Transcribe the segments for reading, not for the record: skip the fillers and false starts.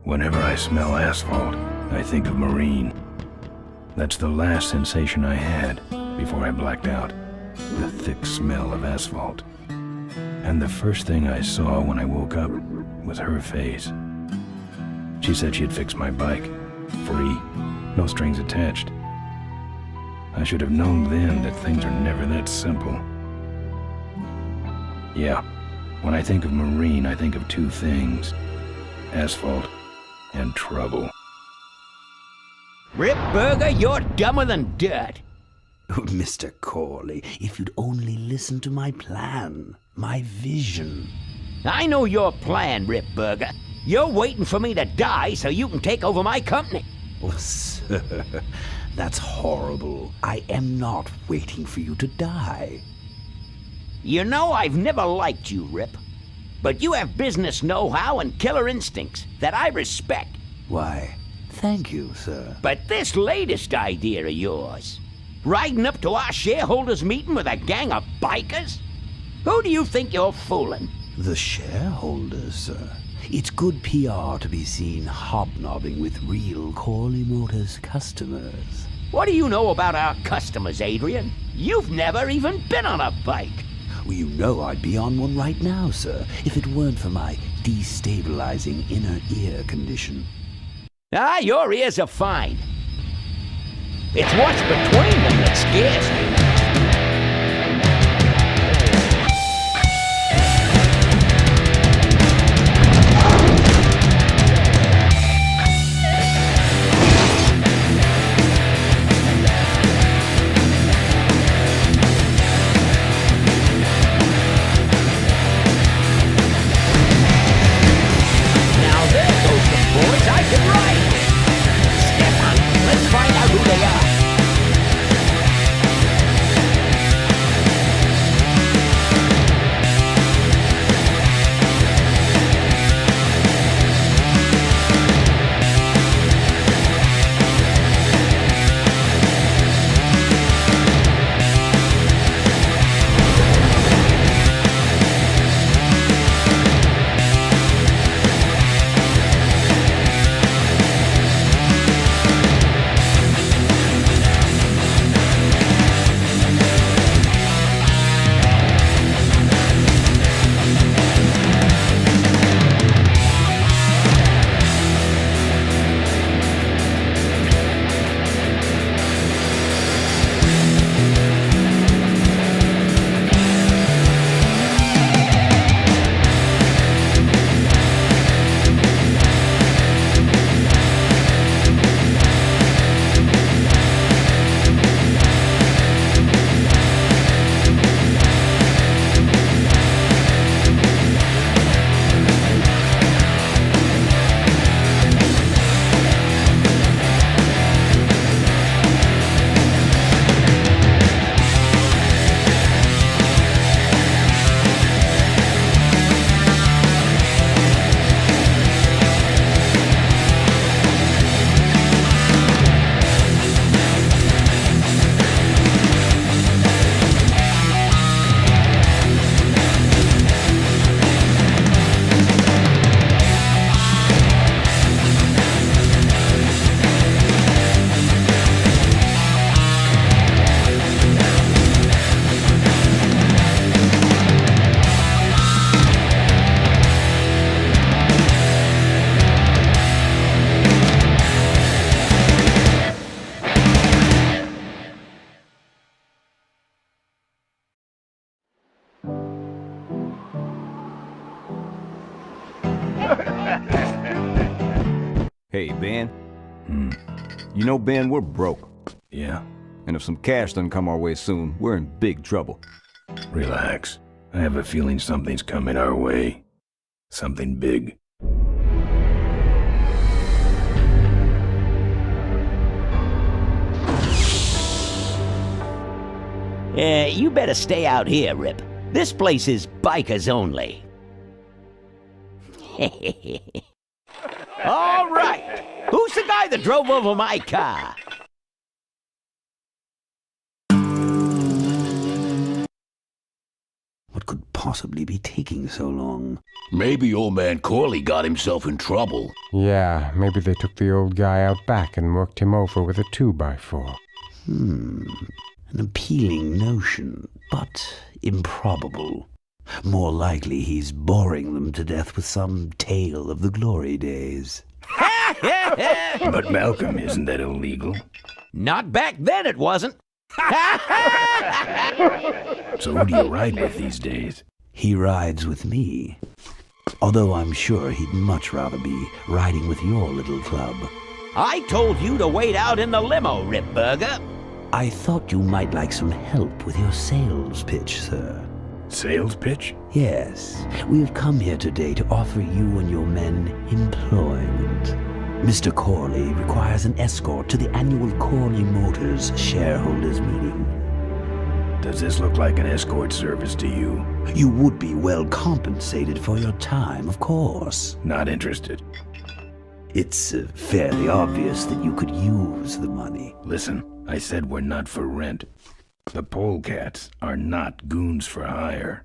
Whenever I smell asphalt, I think of marine. That's the last sensation I had before I blacked out. The thick smell of asphalt. And the first thing I saw when I woke up was her face. She said she'd fix my bike. Free. No strings attached. I should have known then that things are never that simple. Yeah, when I think of marine, I think of two things. Asphalt and trouble. Rip Burger, you're dumber than dirt. Oh, Mr. Corley, if you'd only listen to my plan, my vision. I know your plan, Rip Burger. You're waiting for me to die so you can take over my company. Oh, sir, that's horrible. I am not waiting for you to die. You know I've never liked you, Rip. But you have business know-how and killer instincts that I respect. Why, thank you, sir. But this latest idea of yours, riding up to our shareholders' meeting with a gang of bikers? Who do you think you're fooling? The shareholders, sir. It's good PR to be seen hobnobbing with real Corley Motors customers. What do you know about our customers, Adrian? You've never even been on a bike. Well, you know I'd be on one right now, sir, if it weren't for my destabilizing inner ear condition. Ah, your ears are fine. It's what's between them that scares me. Hey, Ben. You know, Ben, we're broke. Yeah? And if some cash doesn't come our way soon, we're in big trouble. Relax. I have a feeling something's coming our way. Something big. You better stay out here, Rip. This place is bikers only. All right. Who's the guy that drove over my car? What could possibly be taking so long? Maybe old man Corley got himself in trouble. Yeah, maybe they took the old guy out back and worked him over with a 2x4. An appealing notion, but improbable. More likely he's boring them to death with some tale of the glory days. But Malcolm, isn't that illegal? Not back then it wasn't. So who do you ride with these days? He rides with me. Although I'm sure he'd much rather be riding with your little club. I told you to wait out in the limo, Ripburger. I thought you might like some help with your sales pitch, sir. Sales pitch? Yes, we have come here today to offer you and your men employment. Mr. Corley requires an escort to the annual Corley Motors shareholders meeting. Does this look like an escort service to you? You would be well compensated for your time, of course. Not interested. It's fairly obvious that you could use the money. Listen, I said we're not for rent. The Polecats are not goons for hire.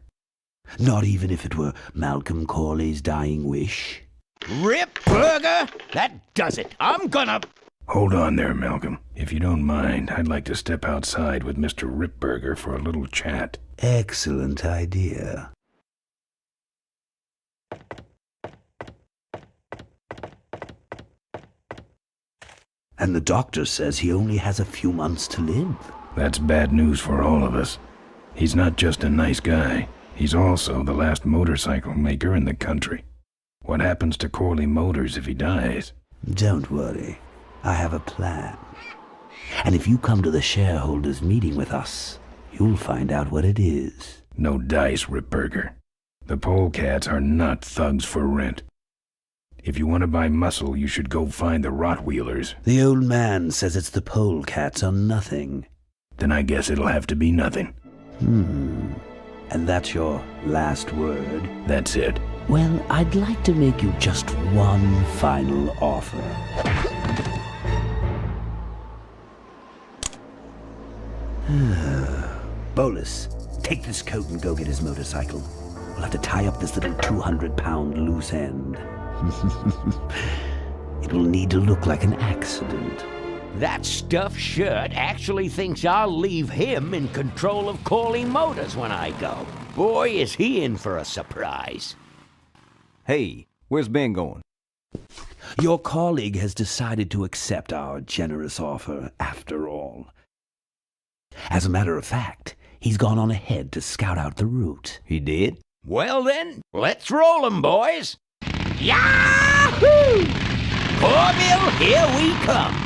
Not even if it were Malcolm Corley's dying wish? Ripburger, that does it. I'm gonna... Hold on there, Malcolm. If you don't mind, I'd like to step outside with Mr. Ripburger for a little chat. Excellent idea. And the doctor says he only has a few months to live. That's bad news for all of us. He's not just a nice guy. He's also the last motorcycle maker in the country. What happens to Corley Motors if he dies? Don't worry. I have a plan. And if you come to the shareholders meeting with us, you'll find out what it is. No dice, Ripburger. The Polecats are not thugs for rent. If you want to buy muscle, you should go find the Rottweilers. The old man says it's the Polecats or nothing. Then I guess it'll have to be nothing. And that's your last word? That's it. Well, I'd like to make you just one final offer. Bolus, take this coat and go get his motorcycle. We'll have to tie up this little 200-pound loose end. It will need to look like an accident. That stuffed shirt actually thinks I'll leave him in control of Corley Motors when I go. Boy, is he in for a surprise. Hey, where's Ben going? Your colleague has decided to accept our generous offer after all. As a matter of fact, he's gone on ahead to scout out the route. He did? Well then, let's roll 'em, boys. Yahoo! Corville, here we come.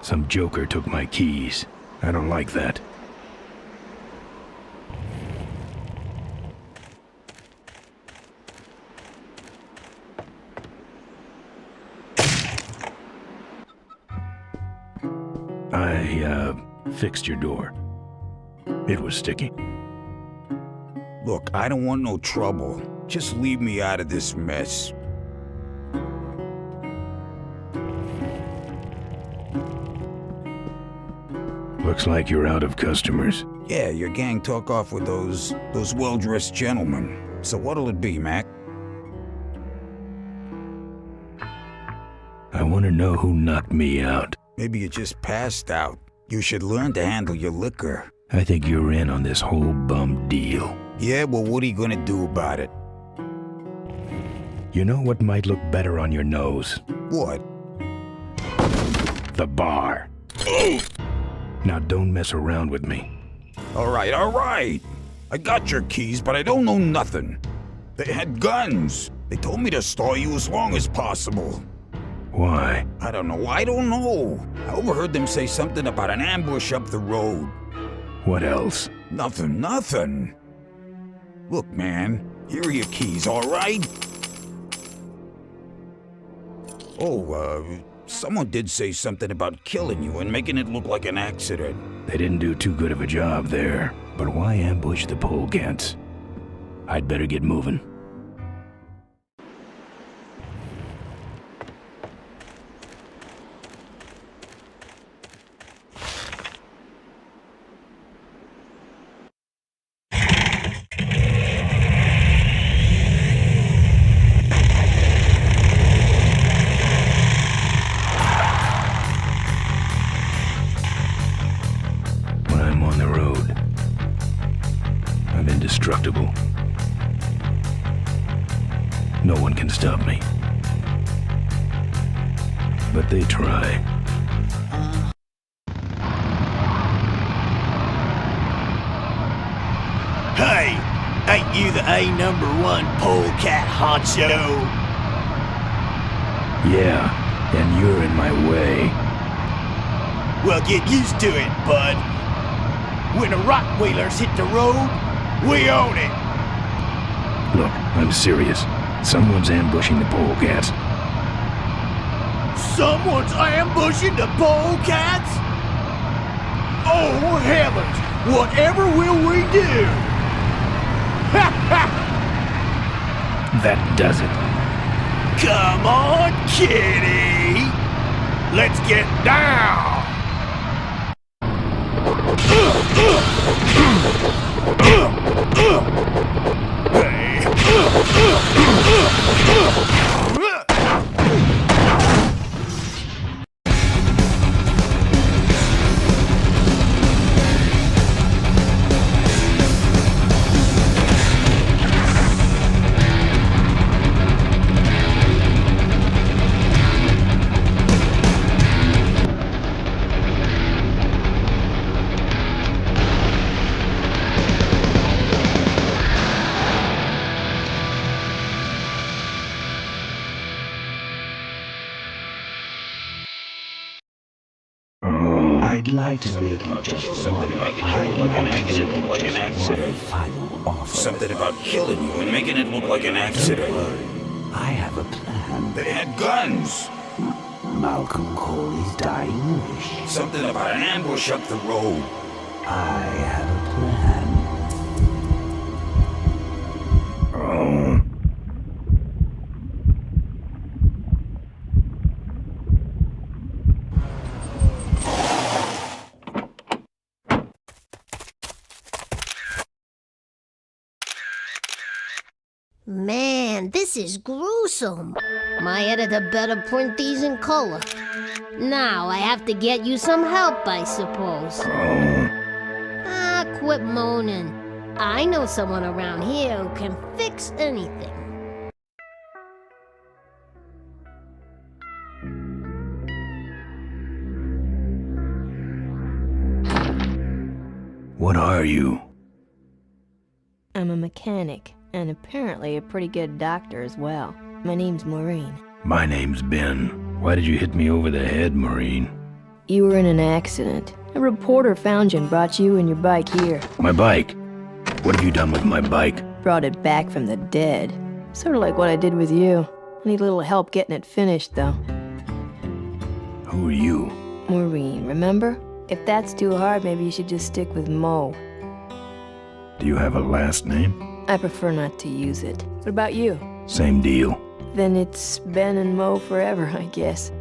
Some joker took my keys. I don't like that. I fixed your door. It was sticky. Look, I don't want no trouble. Just leave me out of this mess. Looks like you're out of customers. Yeah, your gang took off with those well-dressed gentlemen. So what'll it be, Mac? I want to know who knocked me out. Maybe you just passed out. You should learn to handle your liquor. I think you're in on this whole bum deal. Yeah, well, what are you gonna do about it? You know what might look better on your nose? What? The bar. Now don't mess around with me. All right. I got your keys, but I don't know nothing. They had guns. They told me to store you as long as possible. Why? I don't know. I overheard them say something about an ambush up the road. What else? Nothing. Look, man, here are your keys, all right? Oh, someone did say something about killing you and making it look like an accident. They didn't do too good of a job there. But why ambush the Polecats? I'd better get moving. When I'm on the road, I'm indestructible. No one can stop me. But they try. Hey, ain't you the A#1 polecat honcho? Yeah, and you're in my way. Well, get used to it, bud. When the Rottweilers hit the road, we own it. Look, I'm serious. Someone's ambushing the Polecats. Someone's ambushing the polecats? Oh, heavens! Whatever will we do? That does it. Come on, kitty! Let's get down! I'd like to make you just Something about killing you and making it look like an accident. final offer. Something about killing you and making it look like an accident. I have a plan. They had guns. Malcolm Corley's dying wish. Something about an ambush up the road. I have a plan. Oh. Man, this is gruesome. My editor better print these in color. Now I have to get you some help, I suppose. Ah, quit moaning. I know someone around here who can fix anything. What are you? I'm a mechanic, and apparently a pretty good doctor as well. My name's Maureen. My name's Ben. Why did you hit me over the head, Maureen? You were in an accident. A reporter found you and brought you and your bike here. My bike? What have you done with my bike? Brought it back from the dead. Sort of like what I did with you. I need a little help getting it finished, though. Who are you? Maureen, remember? If that's too hard, maybe you should just stick with Mo. Do you have a last name? I prefer not to use it. What about you? Same deal. Then it's Ben and Mo forever, I guess.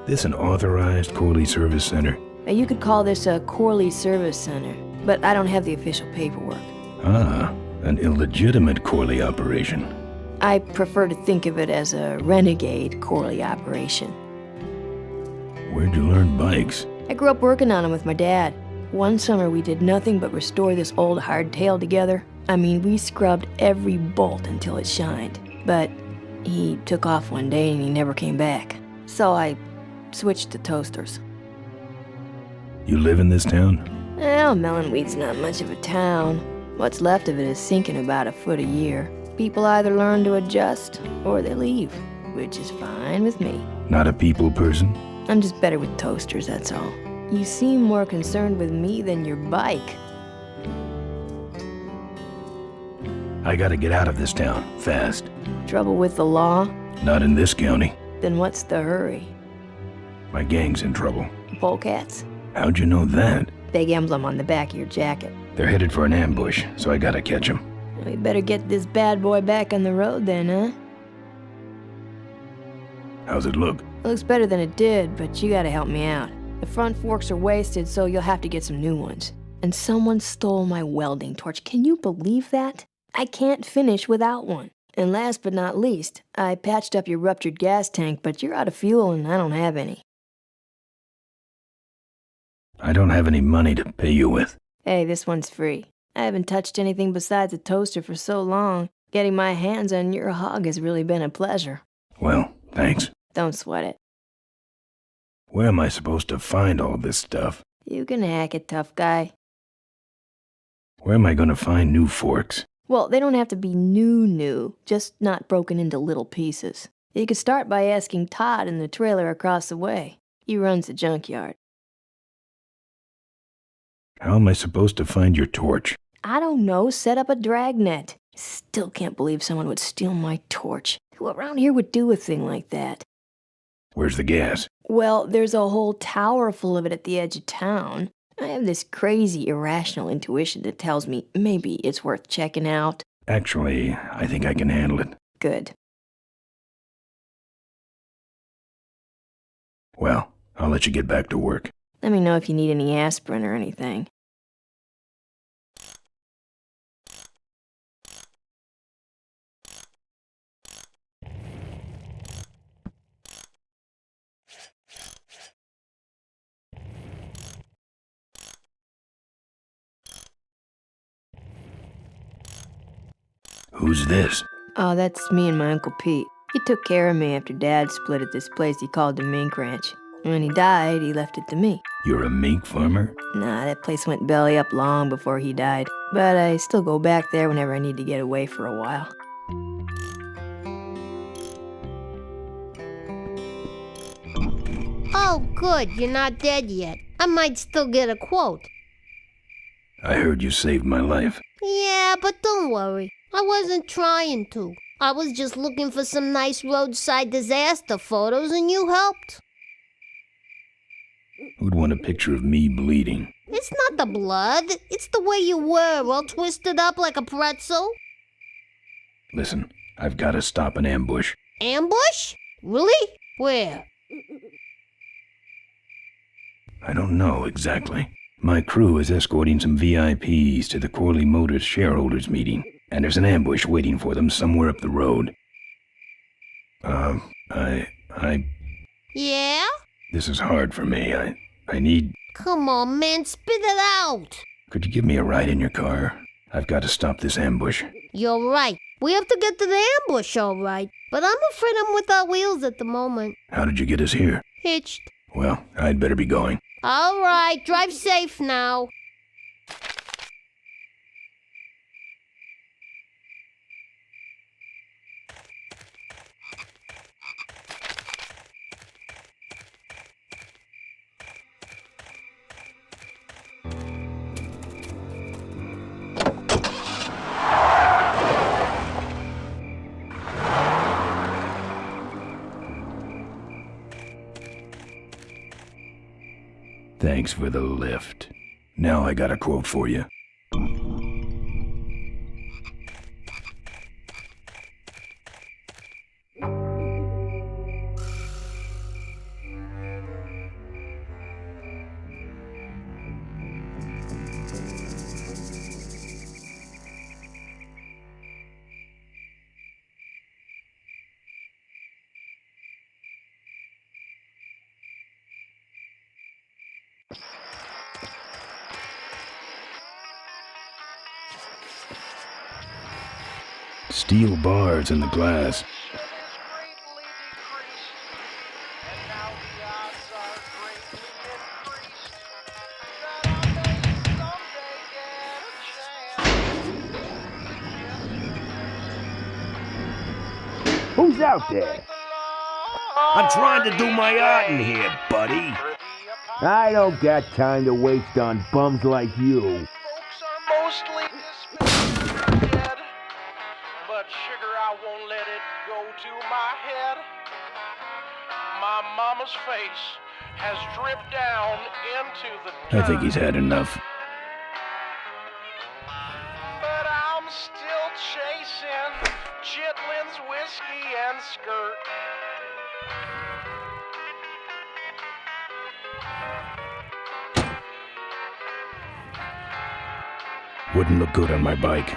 This an authorized Corley Service Center? Now, you could call this a Corley Service Center, but I don't have the official paperwork. Ah, an illegitimate Corley operation. I prefer to think of it as a renegade Corley operation. Where'd you learn bikes? I grew up working on them with my dad. One summer we did nothing but restore this old hardtail together. I mean, we scrubbed every bolt until it shined. But he took off one day and he never came back. So I switched to toasters. You live in this town? Well, Melonweed's not much of a town. What's left of it is sinking about a foot a year. People either learn to adjust or they leave, which is fine with me. Not a people person? I'm just better with toasters, that's all. You seem more concerned with me than your bike. I gotta get out of this town, fast. Trouble with the law? Not in this county. Then what's the hurry? My gang's in trouble. Polecats? How'd you know that? Big emblem on the back of your jacket. They're headed for an ambush, so I gotta catch them. We better get this bad boy back on the road then, huh? How's it look? It looks better than it did, but you gotta help me out. The front forks are wasted, so you'll have to get some new ones. And someone stole my welding torch. Can you believe that? I can't finish without one. And last but not least, I patched up your ruptured gas tank, but you're out of fuel and I don't have any. I don't have any money to pay you with. Hey, this one's free. I haven't touched anything besides a toaster for so long. Getting my hands on your hog has really been a pleasure. Well, thanks. Don't sweat it. Where am I supposed to find all this stuff? You can hack it, tough guy. Where am I gonna find new forks? Well, they don't have to be new, just not broken into little pieces. You could start by asking Todd in the trailer across the way. He runs the junkyard. How am I supposed to find your torch? I don't know, set up a dragnet. Still can't believe someone would steal my torch. Who around here would do a thing like that? Where's the gas? Well, there's a whole tower full of it at the edge of town. I have this crazy, irrational intuition that tells me maybe it's worth checking out. Actually, I think I can handle it. Good. Well, I'll let you get back to work. Let me know if you need any aspirin or anything. Who's this? Oh, that's me and my Uncle Pete. He took care of me after Dad split at this place he called the Mink Ranch. When he died, he left it to me. You're a mink farmer? Nah, that place went belly up long before he died. But I still go back there whenever I need to get away for a while. Oh, good, you're not dead yet. I might still get a quote. I heard you saved my life. Yeah, but don't worry. I wasn't trying to. I was just looking for some nice roadside disaster photos and you helped. Who'd want a picture of me bleeding? It's not the blood. It's the way you were, all twisted up like a pretzel. Listen, I've got to stop an ambush. Ambush? Really? Where? I don't know exactly. My crew is escorting some VIPs to the Corley Motors shareholders meeting, and there's an ambush waiting for them somewhere up the road. Yeah? This is hard for me. I need... Come on, man, spit it out. Could you give me a ride in your car? I've got to stop this ambush. You're right. We have to get to the ambush, all right. But I'm afraid I'm without wheels at the moment. How did you get us here? Hitched. Well, I'd better be going. All right, drive safe now. Thanks for the lift. Now I got a quote for you. Steel bars in the glass. Who's out there? I'm trying to do my art in here, buddy. I don't got time to waste on bums like you. Folks are mostly dead, but sugar, I won't let it go to my head. My mama's face has dripped down into the I think he's had enough. But I'm still chasing Chitlin's whiskey and skirt. Wouldn't look good on my bike.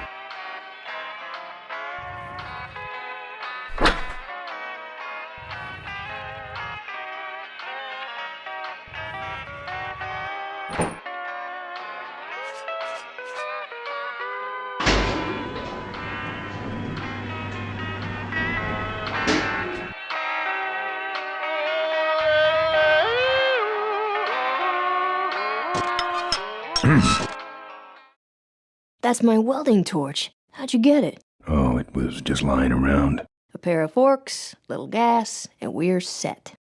That's my welding torch. How'd you get it? Oh, it was just lying around. A pair of forks, little gas, and we're set.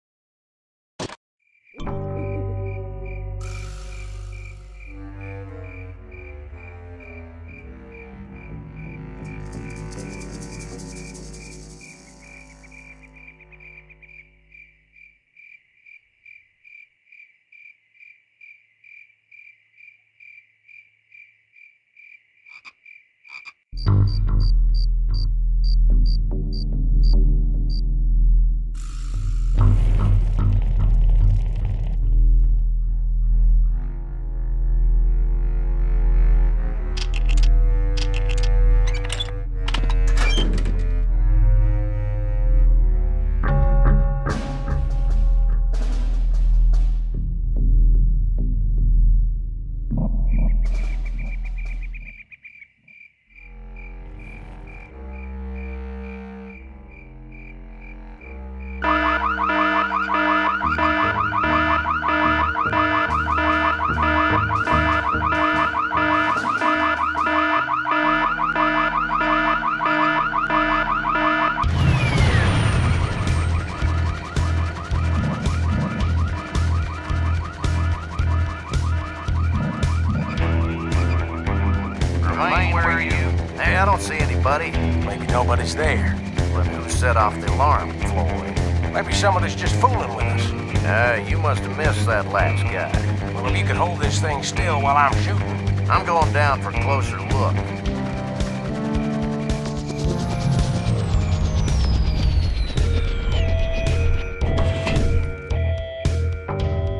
I don't see anybody. Maybe nobody's there. But who set off the alarm, Floyd? Maybe somebody's just fooling with us. You must have missed that last guy. Well, if you could hold this thing still while I'm shooting. I'm going down for a closer look.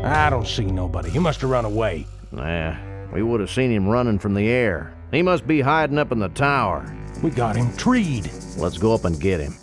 I don't see nobody. He must have run away. Nah, we would have seen him running from the air. He must be hiding up in the tower. We got him treed. Let's go up and get him.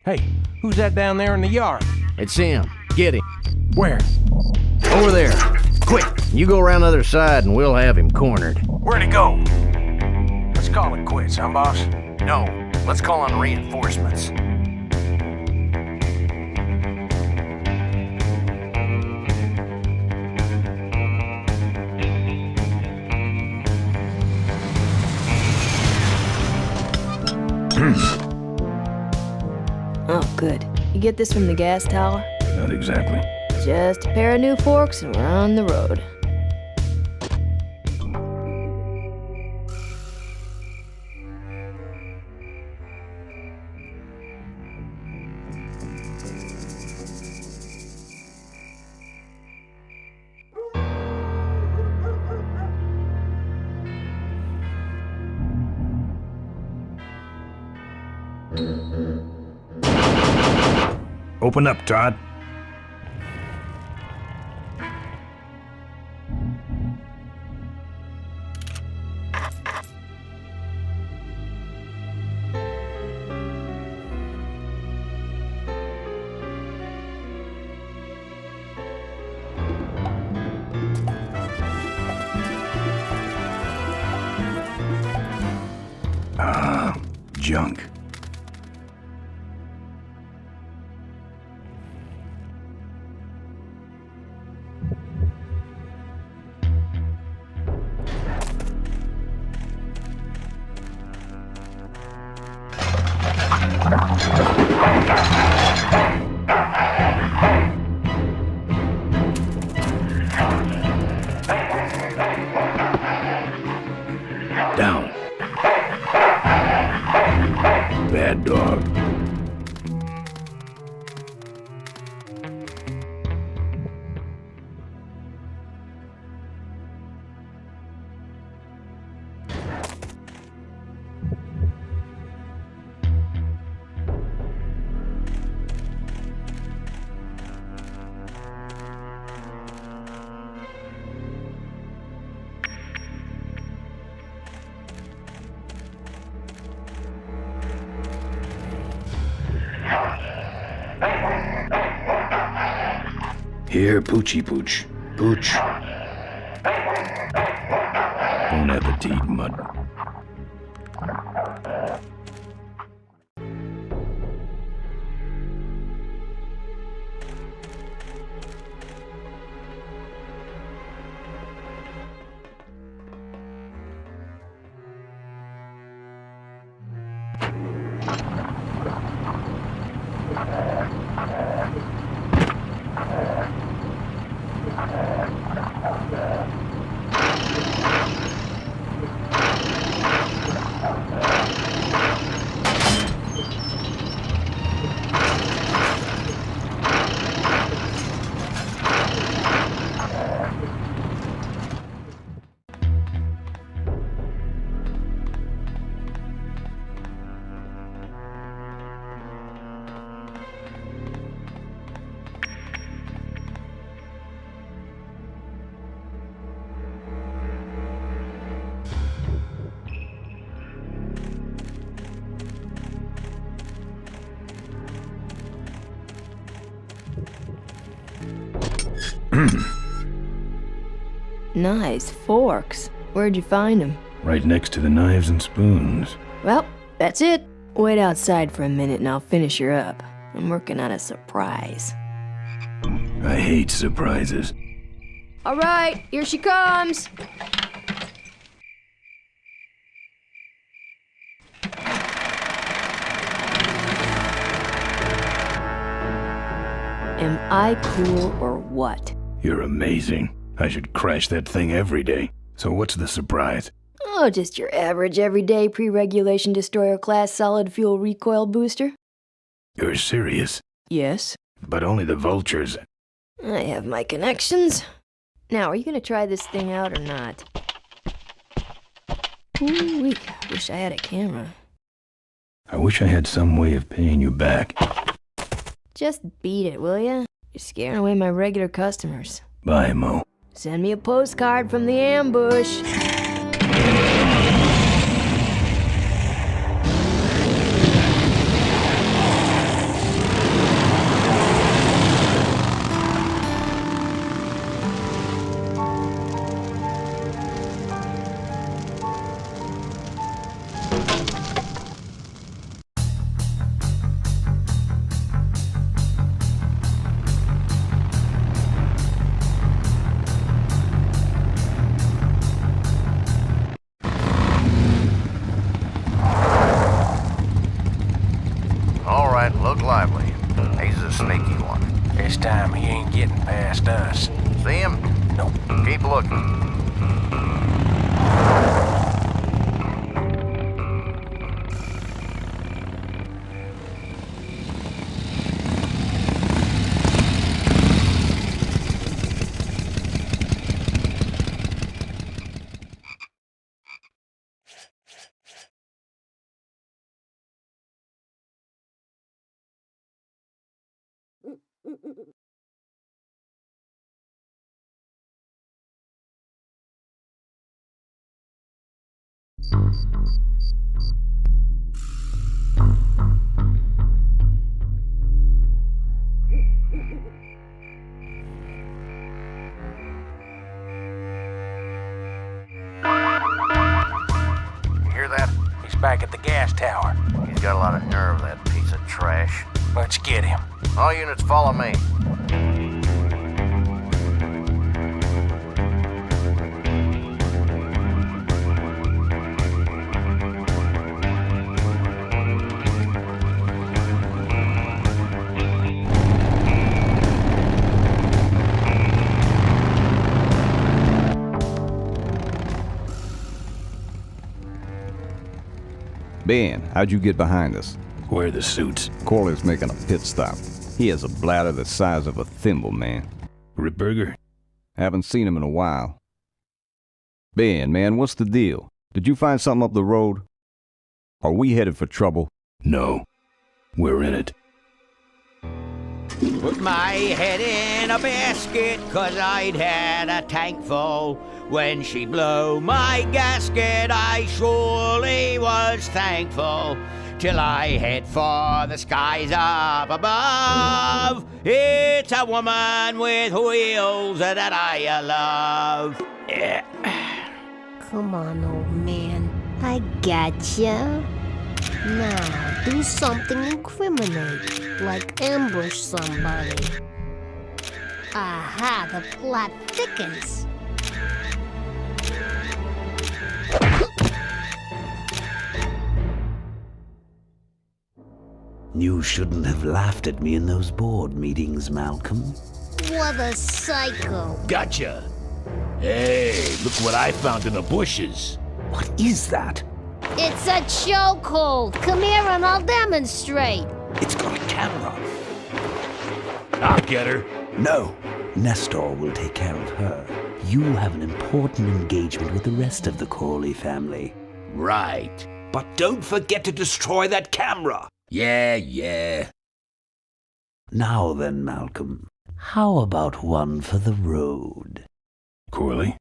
Hey, who's that down there in the yard? It's him. Get him. Where? Over there. Quick, you go around the other side and we'll have him cornered. Where'd he go? Let's call it quits, huh, boss? No, let's call on reinforcements. Oh, good. You get this from the gas tower? Not exactly. Just a pair of new forks and we're on the road. Open up, Todd. junk. Down. Bad dog. Here, Poochie Pooch. Pooch. Bon appetit, mud. Nice forks. Where'd you find them? Right next to the knives and spoons. Well, that's it. Wait outside for a minute and I'll finish her up. I'm working on a surprise. I hate surprises. All right, here she comes. Am I cool or what? You're amazing. I should crash that thing every day. So what's the surprise? Oh, just your average everyday pre-regulation destroyer class solid fuel recoil booster. You're serious? Yes. But only the vultures. I have my connections. Now, are you gonna try this thing out or not? Ooh, wish I had a camera. I wish I had some way of paying you back. Just beat it, will ya? You're scaring away my regular customers. Bye, Mo. Send me a postcard from the ambush. Look lively. He's a sneaky one. This time he ain't getting past us. See him? Nope. Keep looking. Back at the gas tower. Got a lot of nerve, that piece of trash. Let's get him. All units follow me. Ben, how'd you get behind us? Where are the suits? Corley's making a pit stop. He has a bladder the size of a thimble, man. Ripburger? Haven't seen him in a while. Ben, man, what's the deal? Did you find something up the road? Are we headed for trouble? No. We're in it. Put my head in a basket, 'cause I'd had a tank full. When she blew my gasket, I surely was thankful. Till I head for the skies up above. It's a woman with wheels that I love. Yeah. Come on, old man. I gotcha. Now, do something incriminating, like ambush somebody. Aha, the plot thickens. You shouldn't have laughed at me in those board meetings, Malcolm. What a psycho. Gotcha. Hey, look what I found in the bushes. What is that? It's a chokehold. Come here and I'll demonstrate. It's got a camera. I'll get her. No. Nestor will take care of her. You have an important engagement with the rest of the Corley family. Right. But don't forget to destroy that camera. Yeah. Now then, Malcolm, how about one for the road? Corley?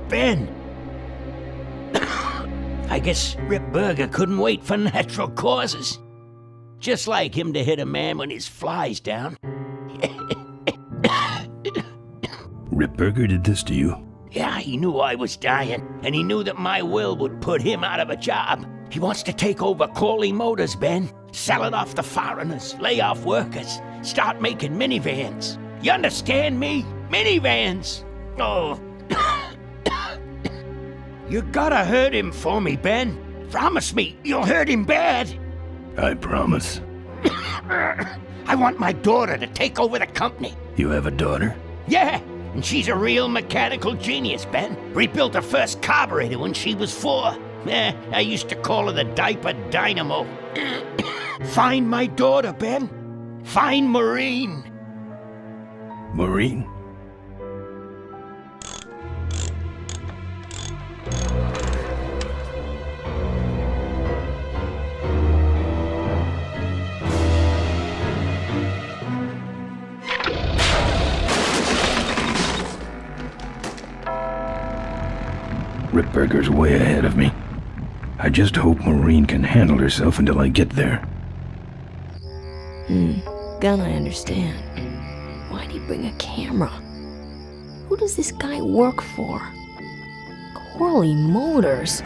Ben! I guess Rip Burger couldn't wait for natural causes. Just like him to hit a man when his fly's down. Ripburger did this to you? Yeah, he knew I was dying, and he knew that my will would put him out of a job. He wants to take over Corley Motors, Ben. Sell it off to foreigners, lay off workers, start making minivans. You understand me? Minivans! Oh. You gotta hurt him for me, Ben. Promise me you'll hurt him bad. I promise. I want my daughter to take over the company. You have a daughter? Yeah, and she's a real mechanical genius, Ben. Rebuilt her first carburetor when she was 4. I used to call her the diaper dynamo. Find my daughter, Ben. Find Maureen. Maureen? Ripburger's way ahead of me. I just hope Maureen can handle herself until I get there. Gun, I understand. Why'd he bring a camera? Who does this guy work for? Corley Motors.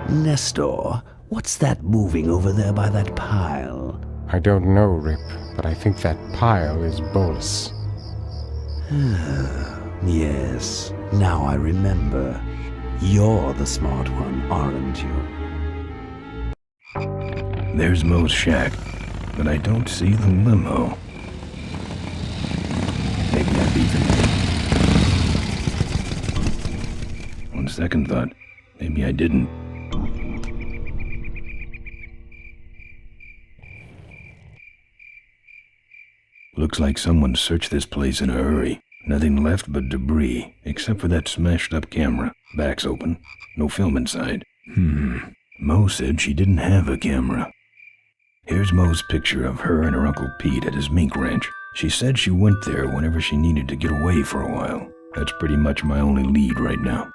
Nestor, what's that moving over there by that pile? I don't know, Rip, but I think that pile is Bolus. Yes, now I remember. You're the smart one, aren't you? There's Mo's shack, but I don't see the limo. Maybe I beat them. On second thought, maybe I didn't. Looks like someone searched this place in a hurry. Nothing left but debris, except for that smashed up camera. Back's open. No film inside. Mo said she didn't have a camera. Here's Mo's picture of her and her Uncle Pete at his mink ranch. She said she went there whenever she needed to get away for a while. That's pretty much my only lead right now.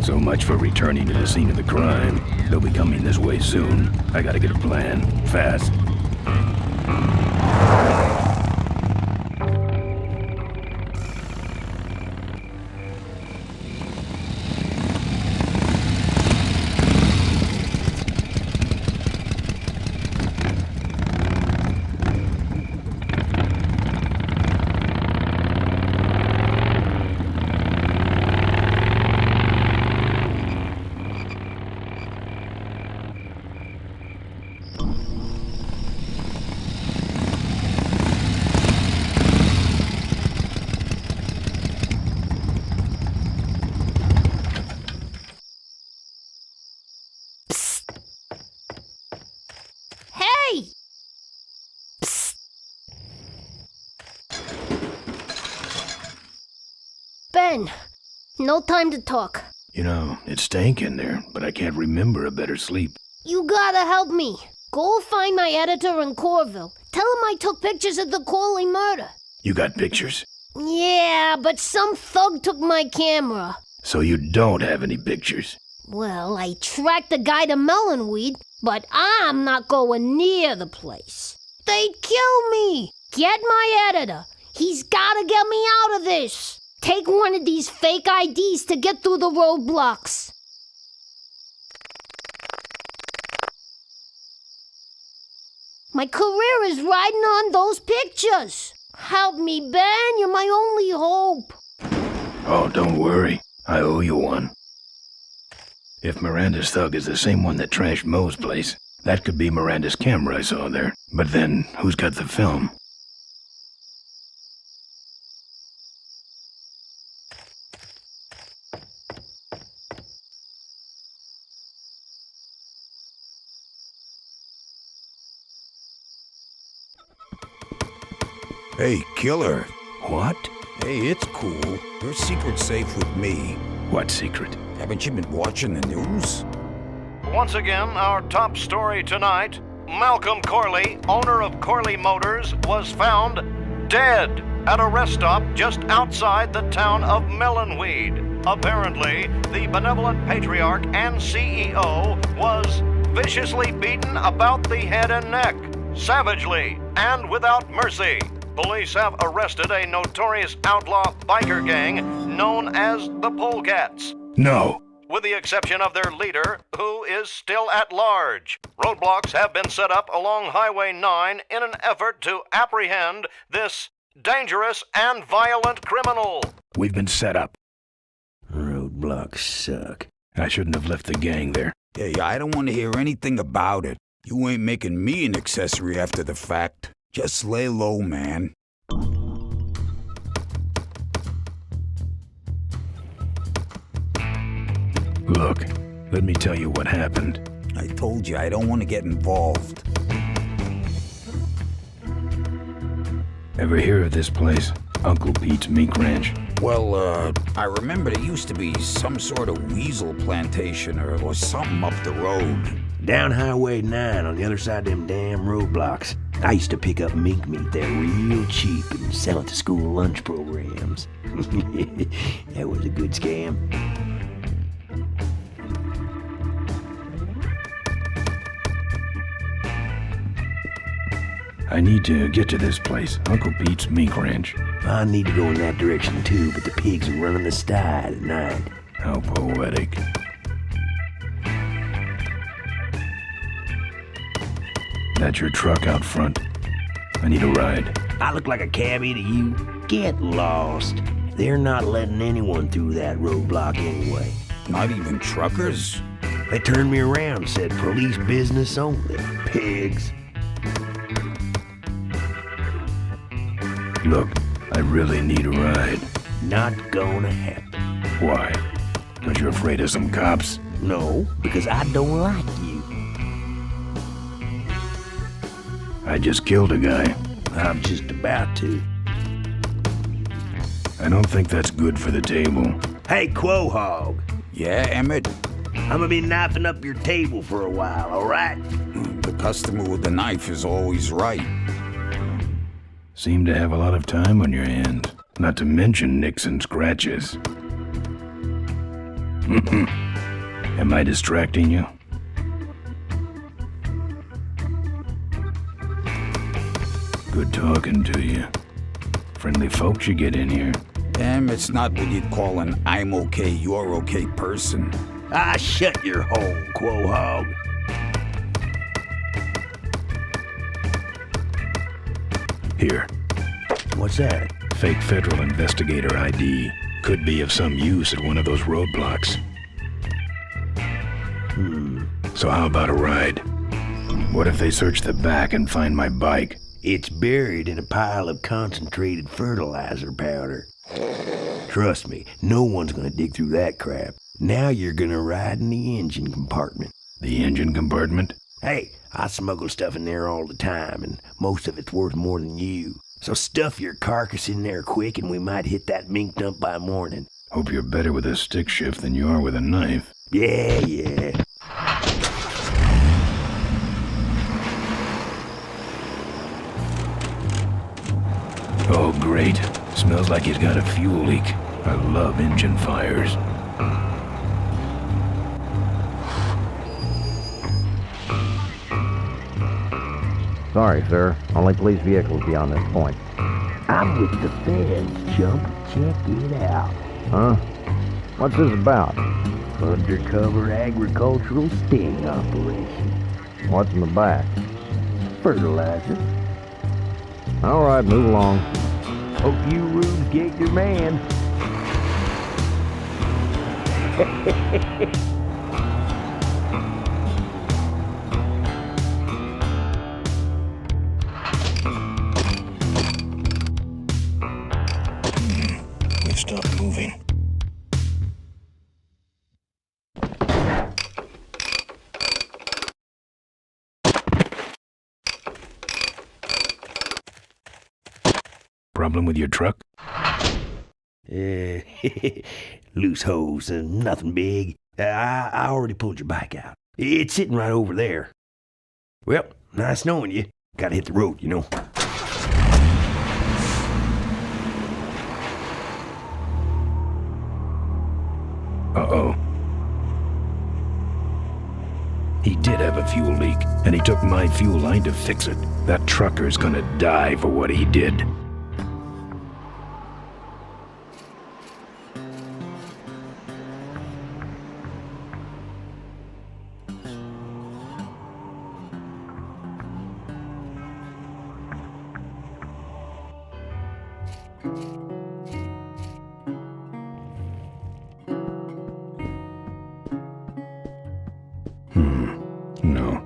So much for returning to the scene of the crime. They'll be coming this way soon. I gotta get a plan. Fast. Ben, no time to talk. You know, it's stank in there, but I can't remember a better sleep. You gotta help me. Go find my editor in Corville. Tell him I took pictures of the Corley murder. You got pictures? Yeah, but some thug took my camera. So you don't have any pictures? Well, I tracked the guy to Melonweed, but I'm not going near the place. They'd kill me. Get my editor. He's gotta get me out of this. Take one of these fake IDs to get through the roadblocks. My career is riding on those pictures. Help me, Ben. You're my only hope. Oh, don't worry. I owe you one. If Miranda's thug is the same one that trashed Moe's place, that could be Miranda's camera I saw there. But then, who's got the film? Hey, killer. What? Hey, it's cool. Your secret's safe with me. What secret? Haven't you been watching the news? Once again, our top story tonight, Malcolm Corley, owner of Corley Motors, was found dead at a rest stop just outside the town of Melonweed. Apparently, the benevolent patriarch and CEO was viciously beaten about the head and neck, savagely and without mercy. Police have arrested a notorious outlaw biker gang known as the Polecats. No. With the exception of their leader, who is still at large. Roadblocks have been set up along Highway 9 in an effort to apprehend this dangerous and violent criminal. We've been set up. Roadblocks suck. I shouldn't have left the gang there. Hey, I don't want to hear anything about it. You ain't making me an accessory after the fact. Just lay low, man. Look, let me tell you what happened. I told you I don't want to get involved. Ever hear of this place? Uncle Pete's Mink Ranch? Well, I remember there used to be some sort of weasel plantation or something up the road. Down Highway 9 on the other side of them damn roadblocks. I used to pick up mink meat there real cheap and sell it to school lunch programs. That was a good scam. I need to get to this place, Uncle Pete's Mink Ranch. I need to go in that direction too, but the pigs are running the sty at night. How poetic. That's your truck out front. I need a ride. I look like a cabbie to you? Get lost. They're not letting anyone through that roadblock anyway. Not even truckers? They turned me around and said police business only. Pigs. Look, I really need a ride. Not gonna happen. Why? Because you're afraid of some cops? No, because I don't like you. I just killed a guy. I'm just about to. I don't think that's good for the table. Hey, Quahog. Yeah, Emmett? I'm gonna be knifing up your table for a while, all right? The customer with the knife is always right. Seem to have a lot of time on your hands. Not to mention nicks and scratches. Am I distracting you? Good talking to you. Friendly folks you get in here. It's not what you'd call an I'm okay, you're okay person. Ah, shut your hole, Quahog. Here. What's that? Fake federal investigator ID. Could be of some use at one of those roadblocks. So how about a ride? What if they search the back and find my bike? It's buried in a pile of concentrated fertilizer powder. Trust me, no one's gonna dig through that crap. Now you're gonna ride in the engine compartment. The engine compartment? Hey, I smuggle stuff in there all the time, and most of it's worth more than you. So stuff your carcass in there quick, and we might hit that mink dump by morning. Hope you're better with a stick shift than you are with a knife. Yeah. Oh, great. Smells like he's got a fuel leak. I love engine fires. Sorry, sir. Only police vehicles beyond this point. I'm with the feds, chump. Check it out. Huh? What's this about? Undercover agricultural sting operation. What's in the back? Fertilizer. All right, move along. Hope you rubes get your man. We've stopped moving. Problem with your truck? Loose hose, nothing big. I already pulled your bike out. It's sitting right over there. Well, nice knowing you. Gotta hit the road, you know. Uh-oh. He did have a fuel leak, and he took my fuel line to fix it. That trucker's gonna die for what he did. No.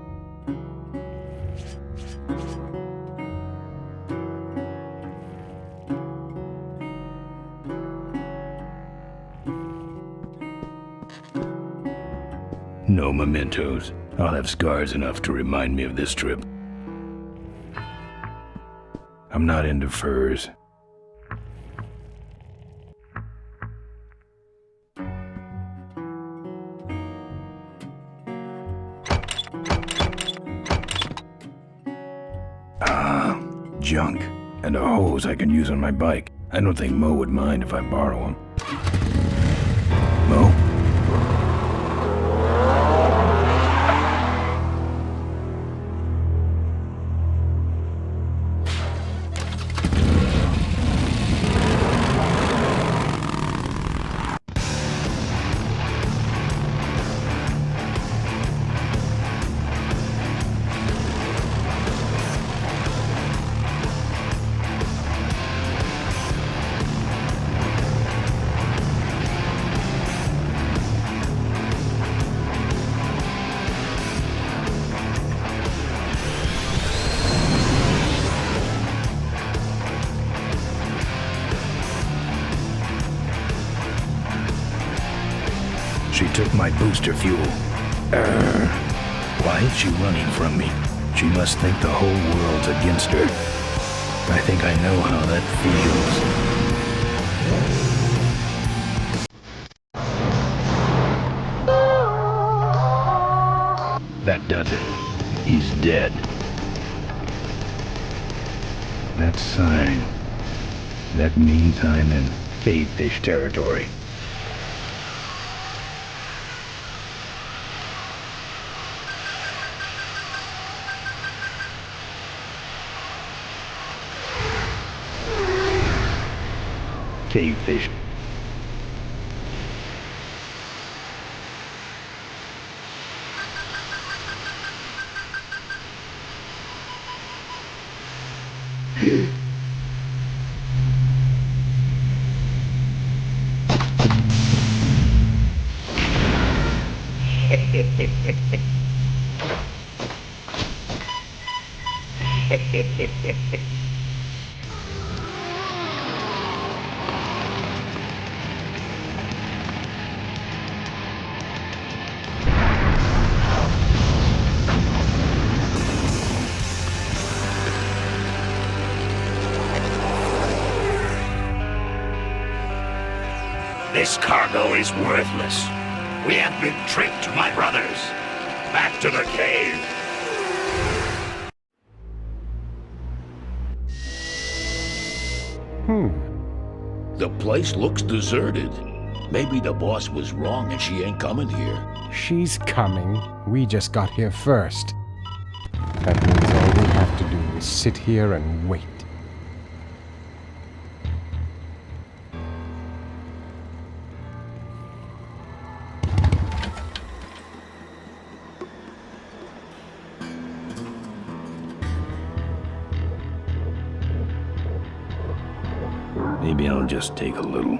No mementos. I'll have scars enough to remind me of this trip. I'm not into furs. Junk. And a hose I can use on my bike. I don't think Mo would mind if I borrow him. Mo? She took my booster fuel. Why is she running from me? She must think the whole world's against her. I think I know how that feels. That does it. He's dead. That sign. That means I'm in baitfish territory. cavefish. This cargo is worthless. We have been tricked, my brothers. Back to the cave. The place looks deserted. Maybe the boss was wrong and she ain't coming here. She's coming. We just got here first. That means all we have to do is sit here and wait. Maybe I'll just take a little.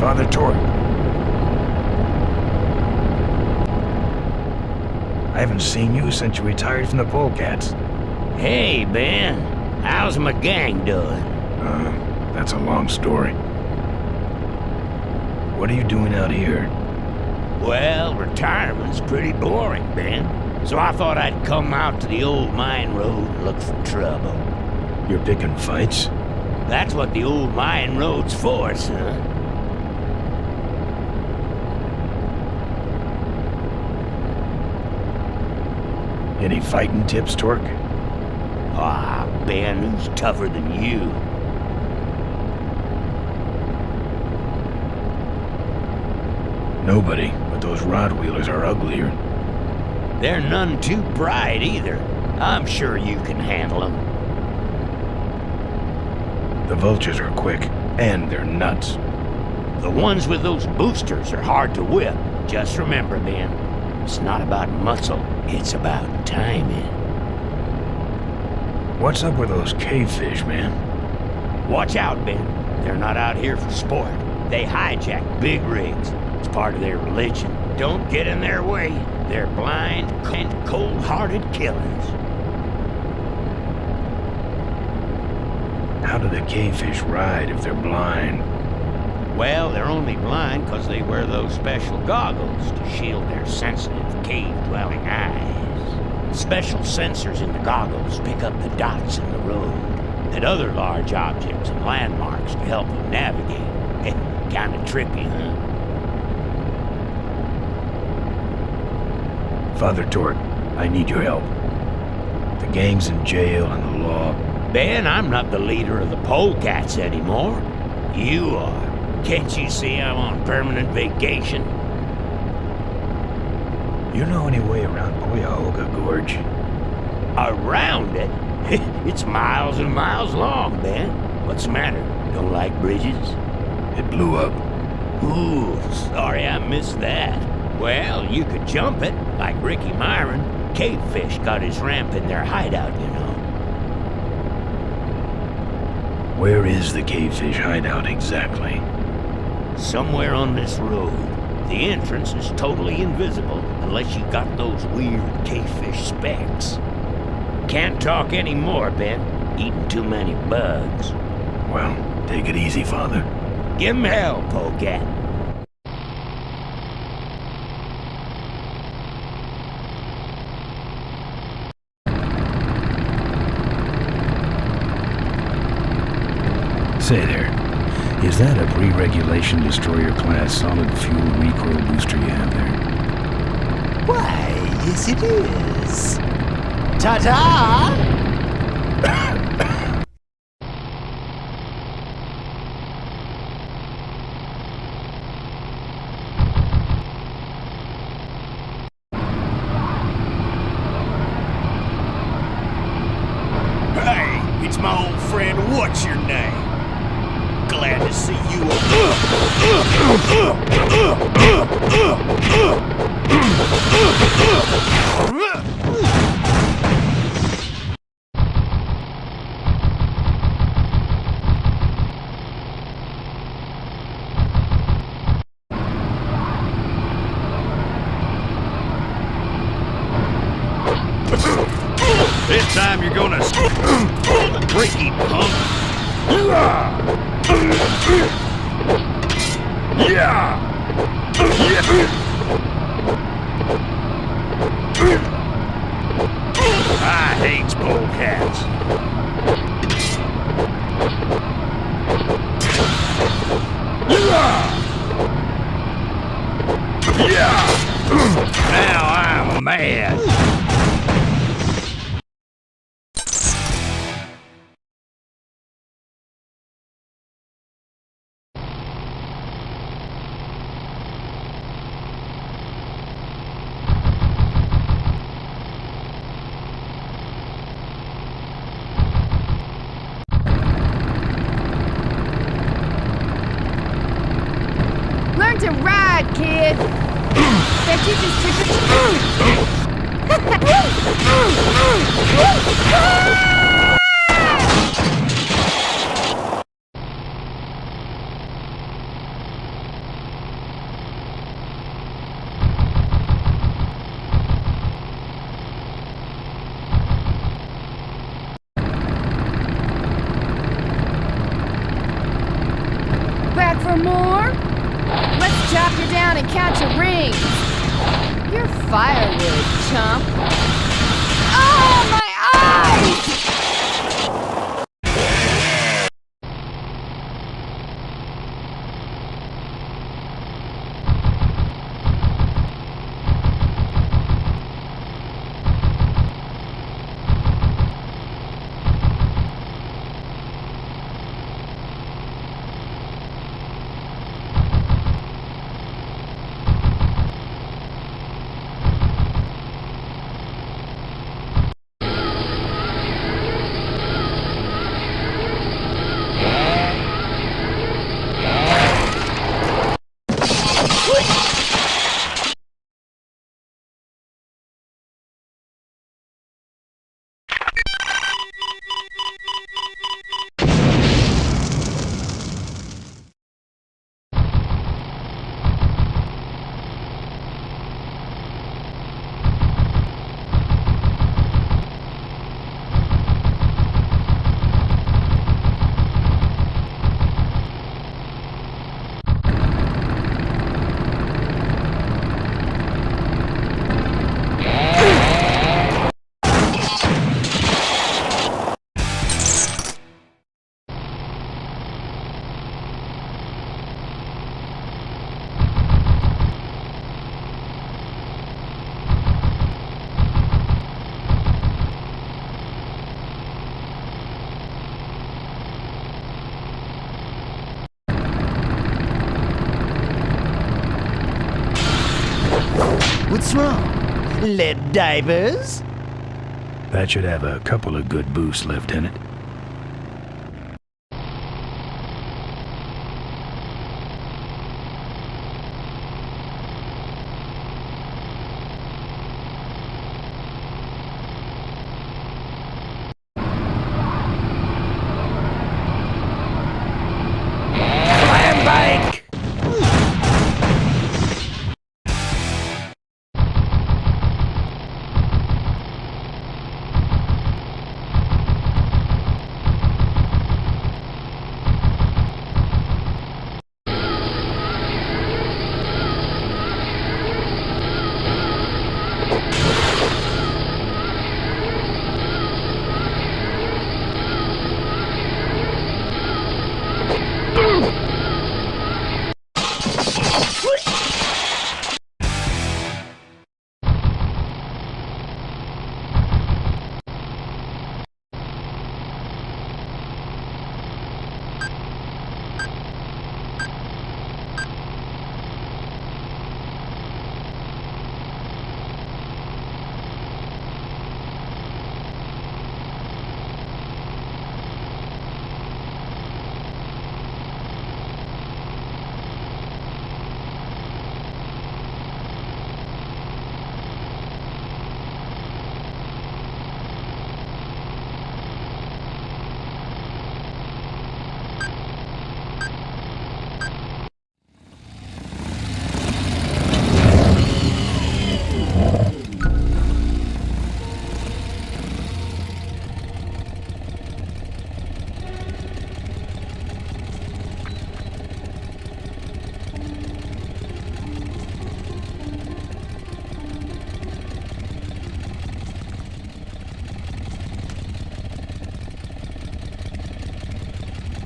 Father Torque. I haven't seen you since you retired from the Polecats. Hey, Ben. How's my gang doing? That's a long story. What are you doing out here? Well, retirement's pretty boring, Ben. So I thought I'd come out to the old mine road and look for trouble. You're picking fights? That's what the old mine road's for, son. Any fighting tips, Torque? Ah, Ben, who's tougher than you? Nobody, but those rod wheelers are uglier. They're none too bright either. I'm sure you can handle them. The vultures are quick, and they're nuts. The ones with those boosters are hard to whip. Just remember, Ben, it's not about muscle, it's about timing. What's up with those cavefish, man? Watch out, Ben. They're not out here for sport. They hijack big rigs. It's part of their religion. Don't get in their way. They're blind and cold-hearted killers. How do the cavefish ride if they're blind? Well, they're only blind because they wear those special goggles to shield their sensitive, cave-dwelling eyes. Special sensors in the goggles pick up the dots in the road and other large objects and landmarks to help them navigate. Kinda trippy, huh? Father Torque, I need your help. The gang's in jail and the law... Ben, I'm not the leader of the Polecats anymore. You are. Can't you see I'm on permanent vacation? You know any way around Cuyahoga Gorge? Around it? It's miles and miles long, Ben. What's the matter? Don't like bridges? It blew up. Ooh, sorry I missed that. Well, you could jump it, like Ricky Myron. Cavefish got his ramp in their hideout, you know. Where is the cavefish hideout exactly? Somewhere on this road. The entrance is totally invisible unless you got those weird cavefish specs. Can't talk anymore, Ben. Eating too many bugs. Well, take it easy, Father. Give him hell, Polecat. Say there, is that a pre-regulation destroyer class solid fuel recoil booster you have there? Why, yes it is. Ta-ta! Hey, it's my old friend, what's your name? Glad to see you. This time you're gonna freaky punk. I hate polecats. Now I'm mad. Learn to ride, kid! Bet you just took Back for more? Let's chop you down and count your rings. You're firewood, chump. Oh, my eyes! What's wrong? Lead divers? That should have a couple of good boosts left in it.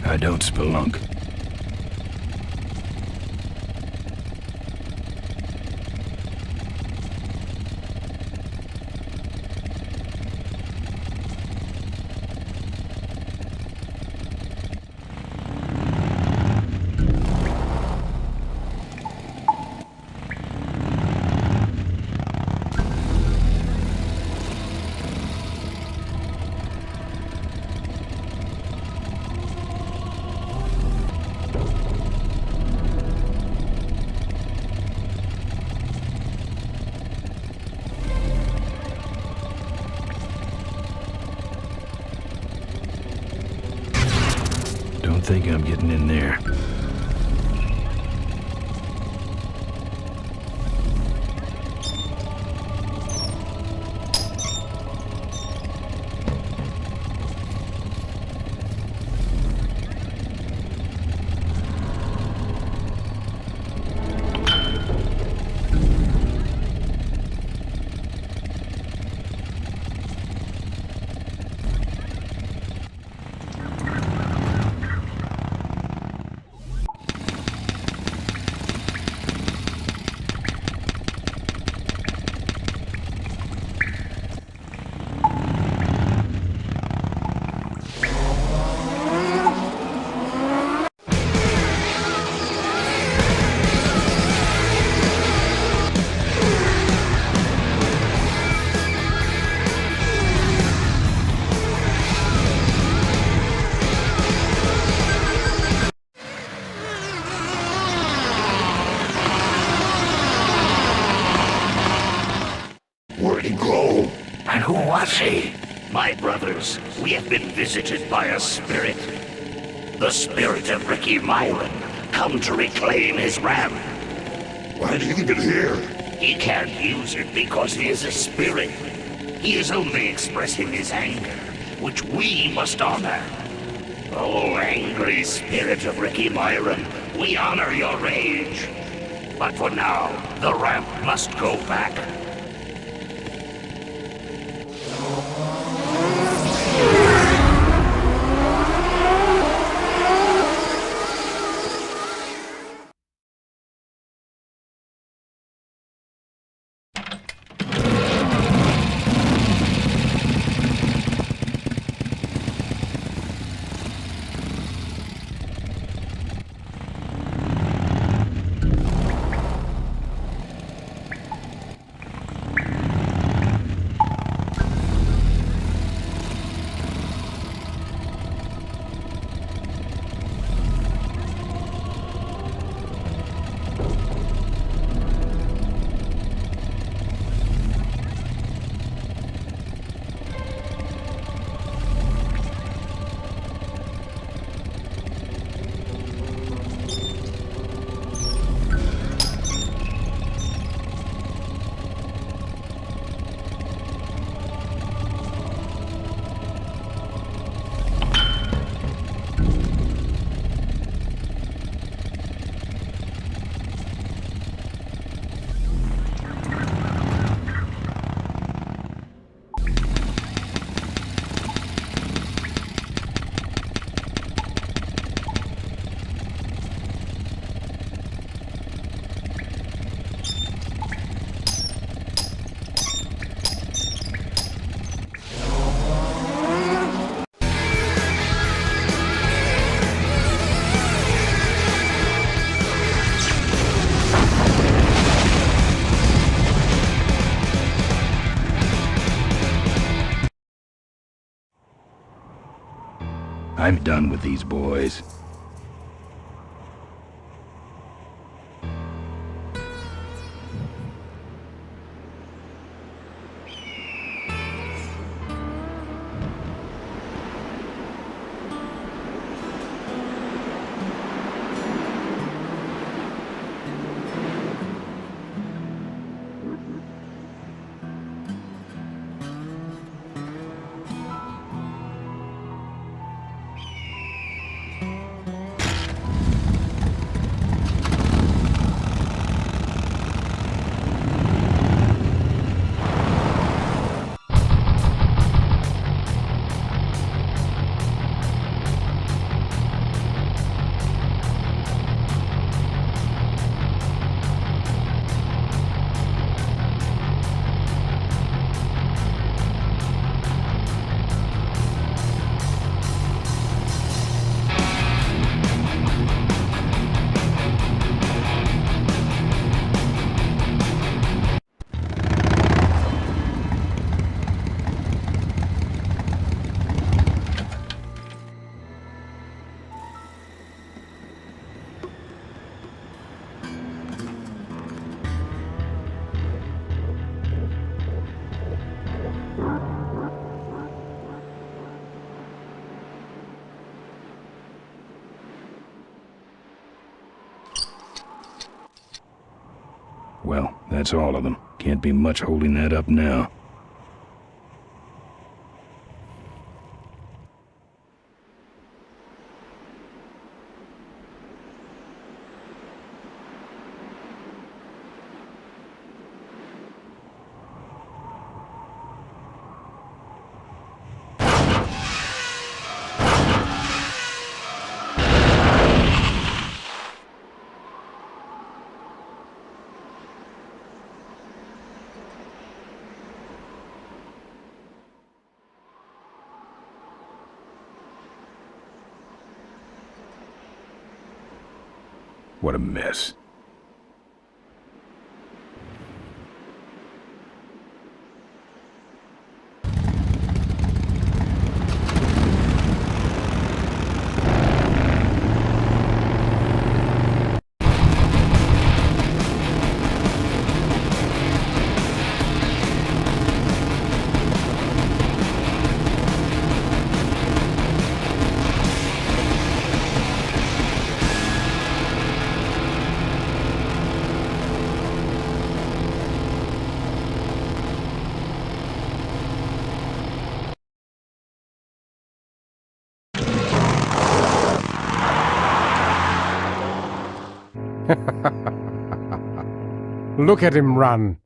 I don't spelunk. Don't think I'm getting in there. My brothers, we have been visited by a spirit. The spirit of Ricky Myron, come to reclaim his ram. Why do you leave it here? He can't use it because he is a spirit. He is only expressing his anger, which we must honor. Oh, angry spirit of Ricky Myron, we honor your rage. But for now, the ramp must go back. I'm done with these boys. Well, that's all of them. Can't be much holding that up now. What a mess. Look at him run.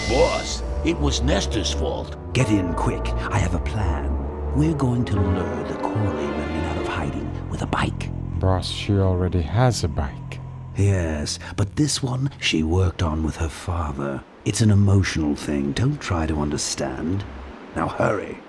Boss, it was Nestor's fault. Get in quick. I have a plan. We're going to lure the Corley women out of hiding with a bike. Boss, she already has a bike. Yes, but this one she worked on with her father. It's an emotional thing. Don't try to understand. Now hurry.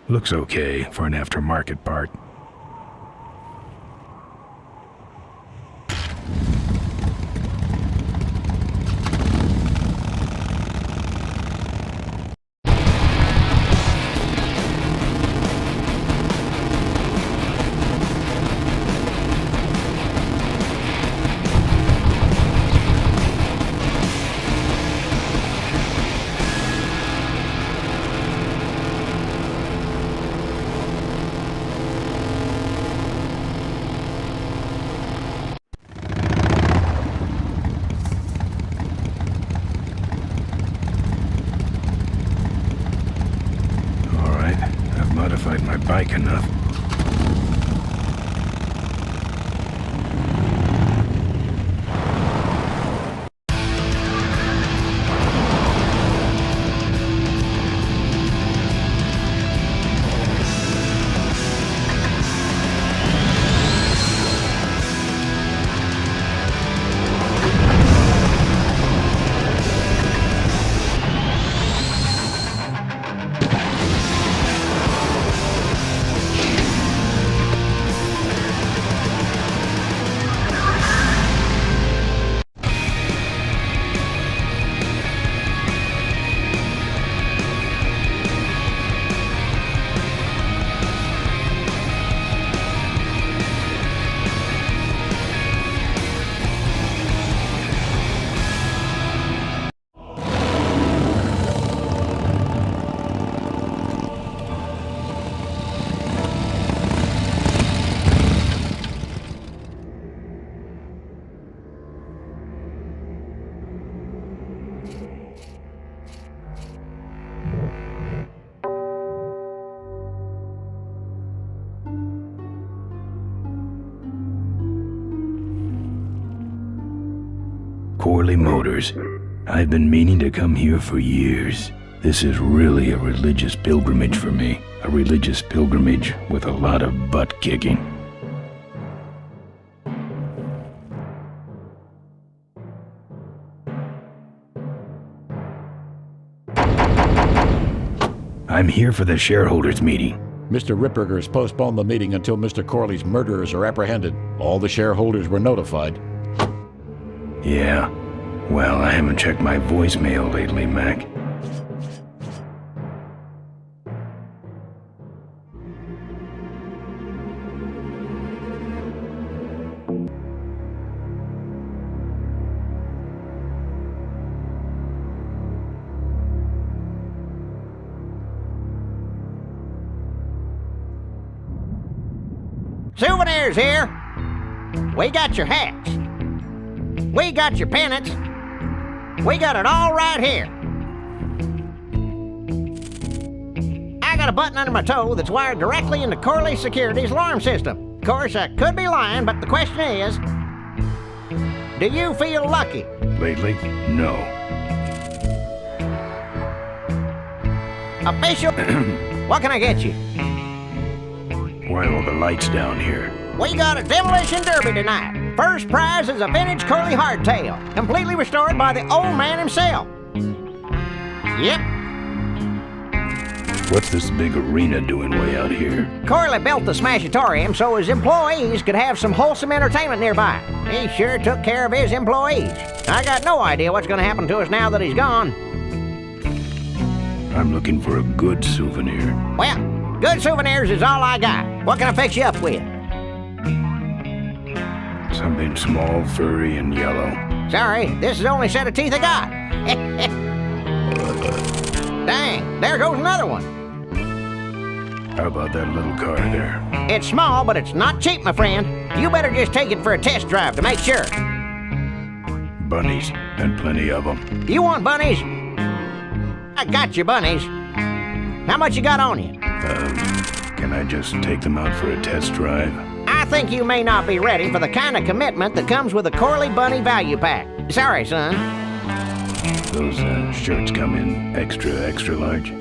Looks okay for an aftermarket part. Modified my bike enough. Corley Motors. I've been meaning to come here for years. This is really a religious pilgrimage for me. A religious pilgrimage with a lot of butt kicking. I'm here for the shareholders meeting. Mr. Ripperger has postponed the meeting until Mr. Corley's murderers are apprehended. All the shareholders were notified. Yeah. Well, I haven't checked my voicemail lately, Mac. Souvenirs here. We got your hats. We got your pennants. We got it all right here. I got a button under my toe that's wired directly into Corley Security's alarm system. Of course, I could be lying, but the question is, do you feel lucky? Lately, no. Official, what can I get you? Why are all the lights down here? We got a demolition derby tonight. First prize is a vintage Corley hardtail, completely restored by the old man himself. Yep. What's this big arena doing way out here? Corley built the Smashatorium so his employees could have some wholesome entertainment nearby. He sure took care of his employees. I got no idea what's going to happen to us now that he's gone. I'm looking for a good souvenir. Well, good souvenirs is all I got. What can I fix you up with? Something small, furry, and yellow. Sorry, this is the only set of teeth I got. Dang, there goes another one. How about that little car there? It's small, but it's not cheap, my friend. You better just take it for a test drive to make sure. Bunnies, and plenty of them. You want bunnies? I got your bunnies. How much you got on you? Can I just take them out for a test drive? I think you may not be ready for the kind of commitment that comes with a Corley Bunny value pack. Sorry, son. Those shirts come in extra large?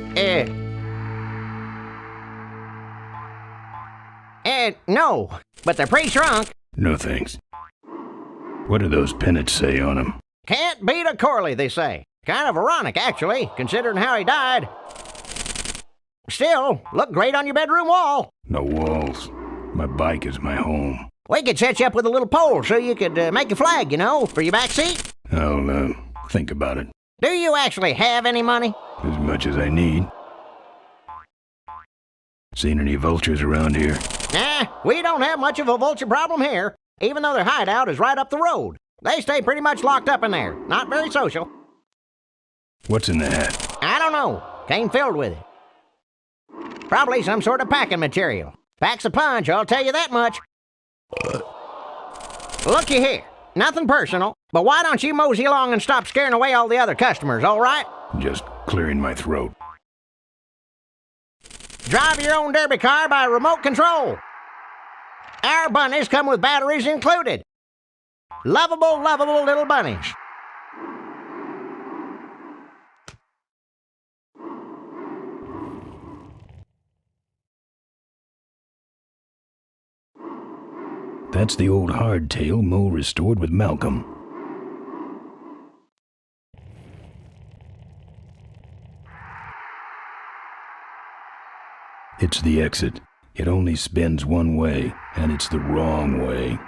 No, but they're pretty shrunk. No thanks. What do those pennants say on them? Can't beat a Corley, they say. Kind of ironic, actually, considering how he died. Still, look great on your bedroom wall. No walls. My bike is my home. We could set you up with a little pole so you could make a flag, you know, for your back seat. I'll think about it. Do you actually have any money? As much as I need. Seen any vultures around here? Nah, we don't have much of a vulture problem here, even though their hideout is right up the road. They stay pretty much locked up in there. Not very social. What's in the hat? I don't know. Came filled with it. Probably some sort of packing material. Packs a punch, I'll tell you that much. Looky here. Nothing personal, but why don't you mosey along and stop scaring away all the other customers, all right? Just clearing my throat. Drive your own derby car by remote control. Our bunnies come with batteries included. Lovable little bunnies. That's the old hardtail Mo restored with Malcolm. It's the exit. It only spins one way, and it's the wrong way.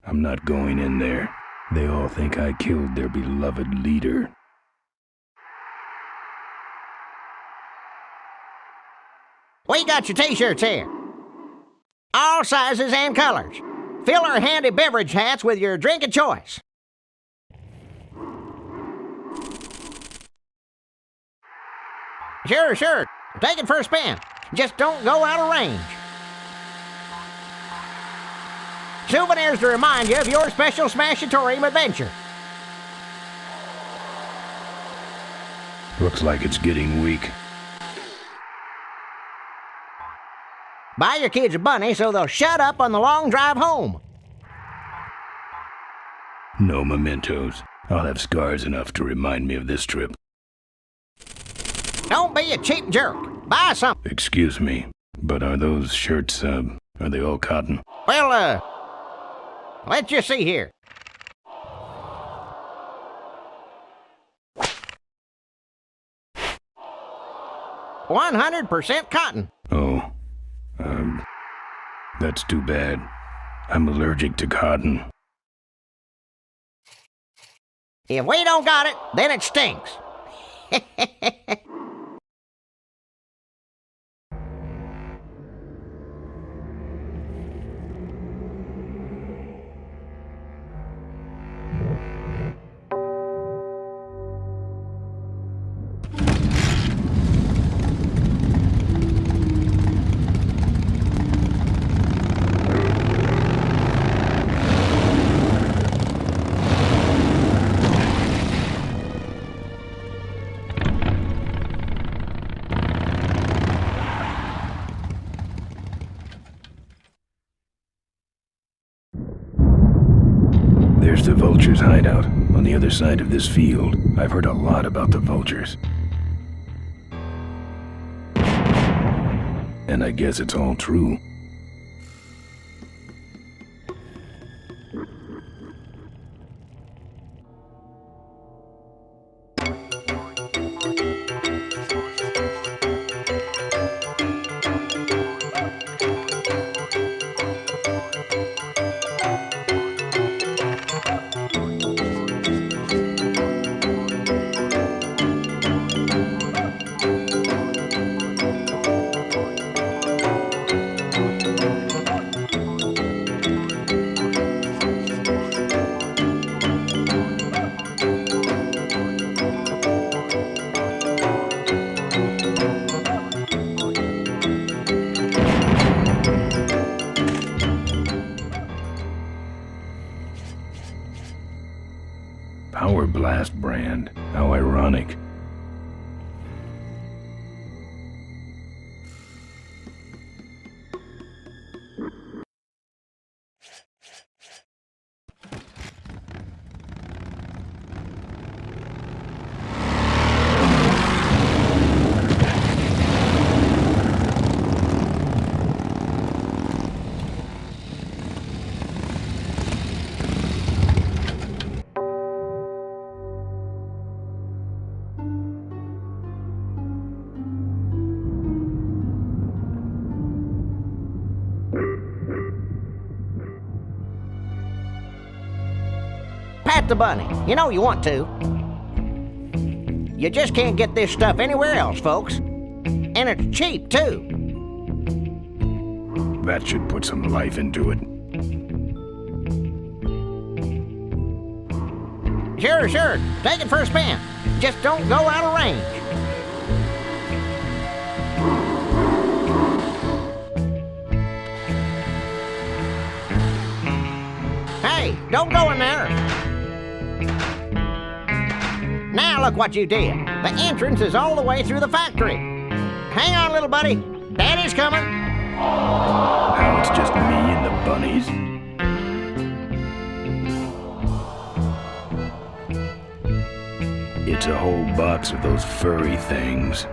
I'm not going in there. They all think I killed their beloved leader. We got your t-shirts here. All sizes and colors. Fill our handy beverage hats with your drink of choice. Sure. Take it for a spin. Just don't go out of range. Souvenirs to remind you of your special Smashatorium adventure. Looks like it's getting weak. Buy your kids a bunny so they'll shut up on the long drive home. No mementos. I'll have scars enough to remind me of this trip. Don't be a cheap jerk. Buy something. Excuse me, but are those shirts, are they all cotton? Well, let's just see here. "100% cotton." Oh, that's too bad. I'm allergic to cotton. If we don't got it, then it stinks. There's the vultures' hideout on the other side of this field. I've heard a lot about the vultures. And I guess it's all true. land. How ironic. Pat the bunny. You know you want to. You just can't get this stuff anywhere else, folks. And it's cheap, too. That should put some life into it. Sure. Take it for a spin. Just don't go out of range. Hey, don't go in there. Now look what you did. The entrance is all the way through the factory. Hang on, little buddy. Daddy's coming. Now it's just me and the bunnies. It's a whole box of those furry things.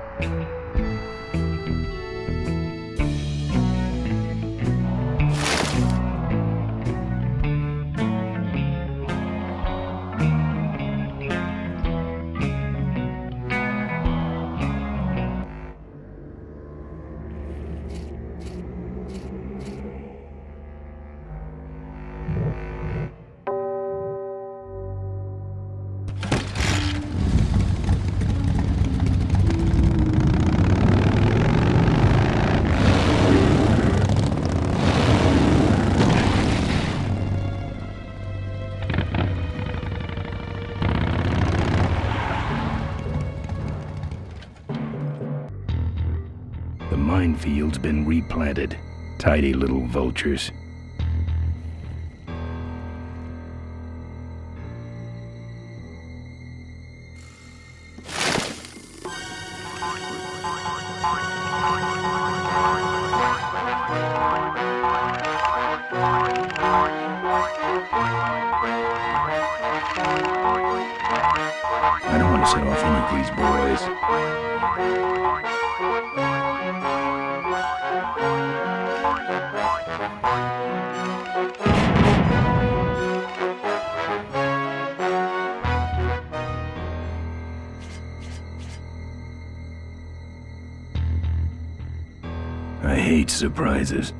The minefield's been replanted. Tidy little vultures. I don't want to set off any of these boys. I hate surprises.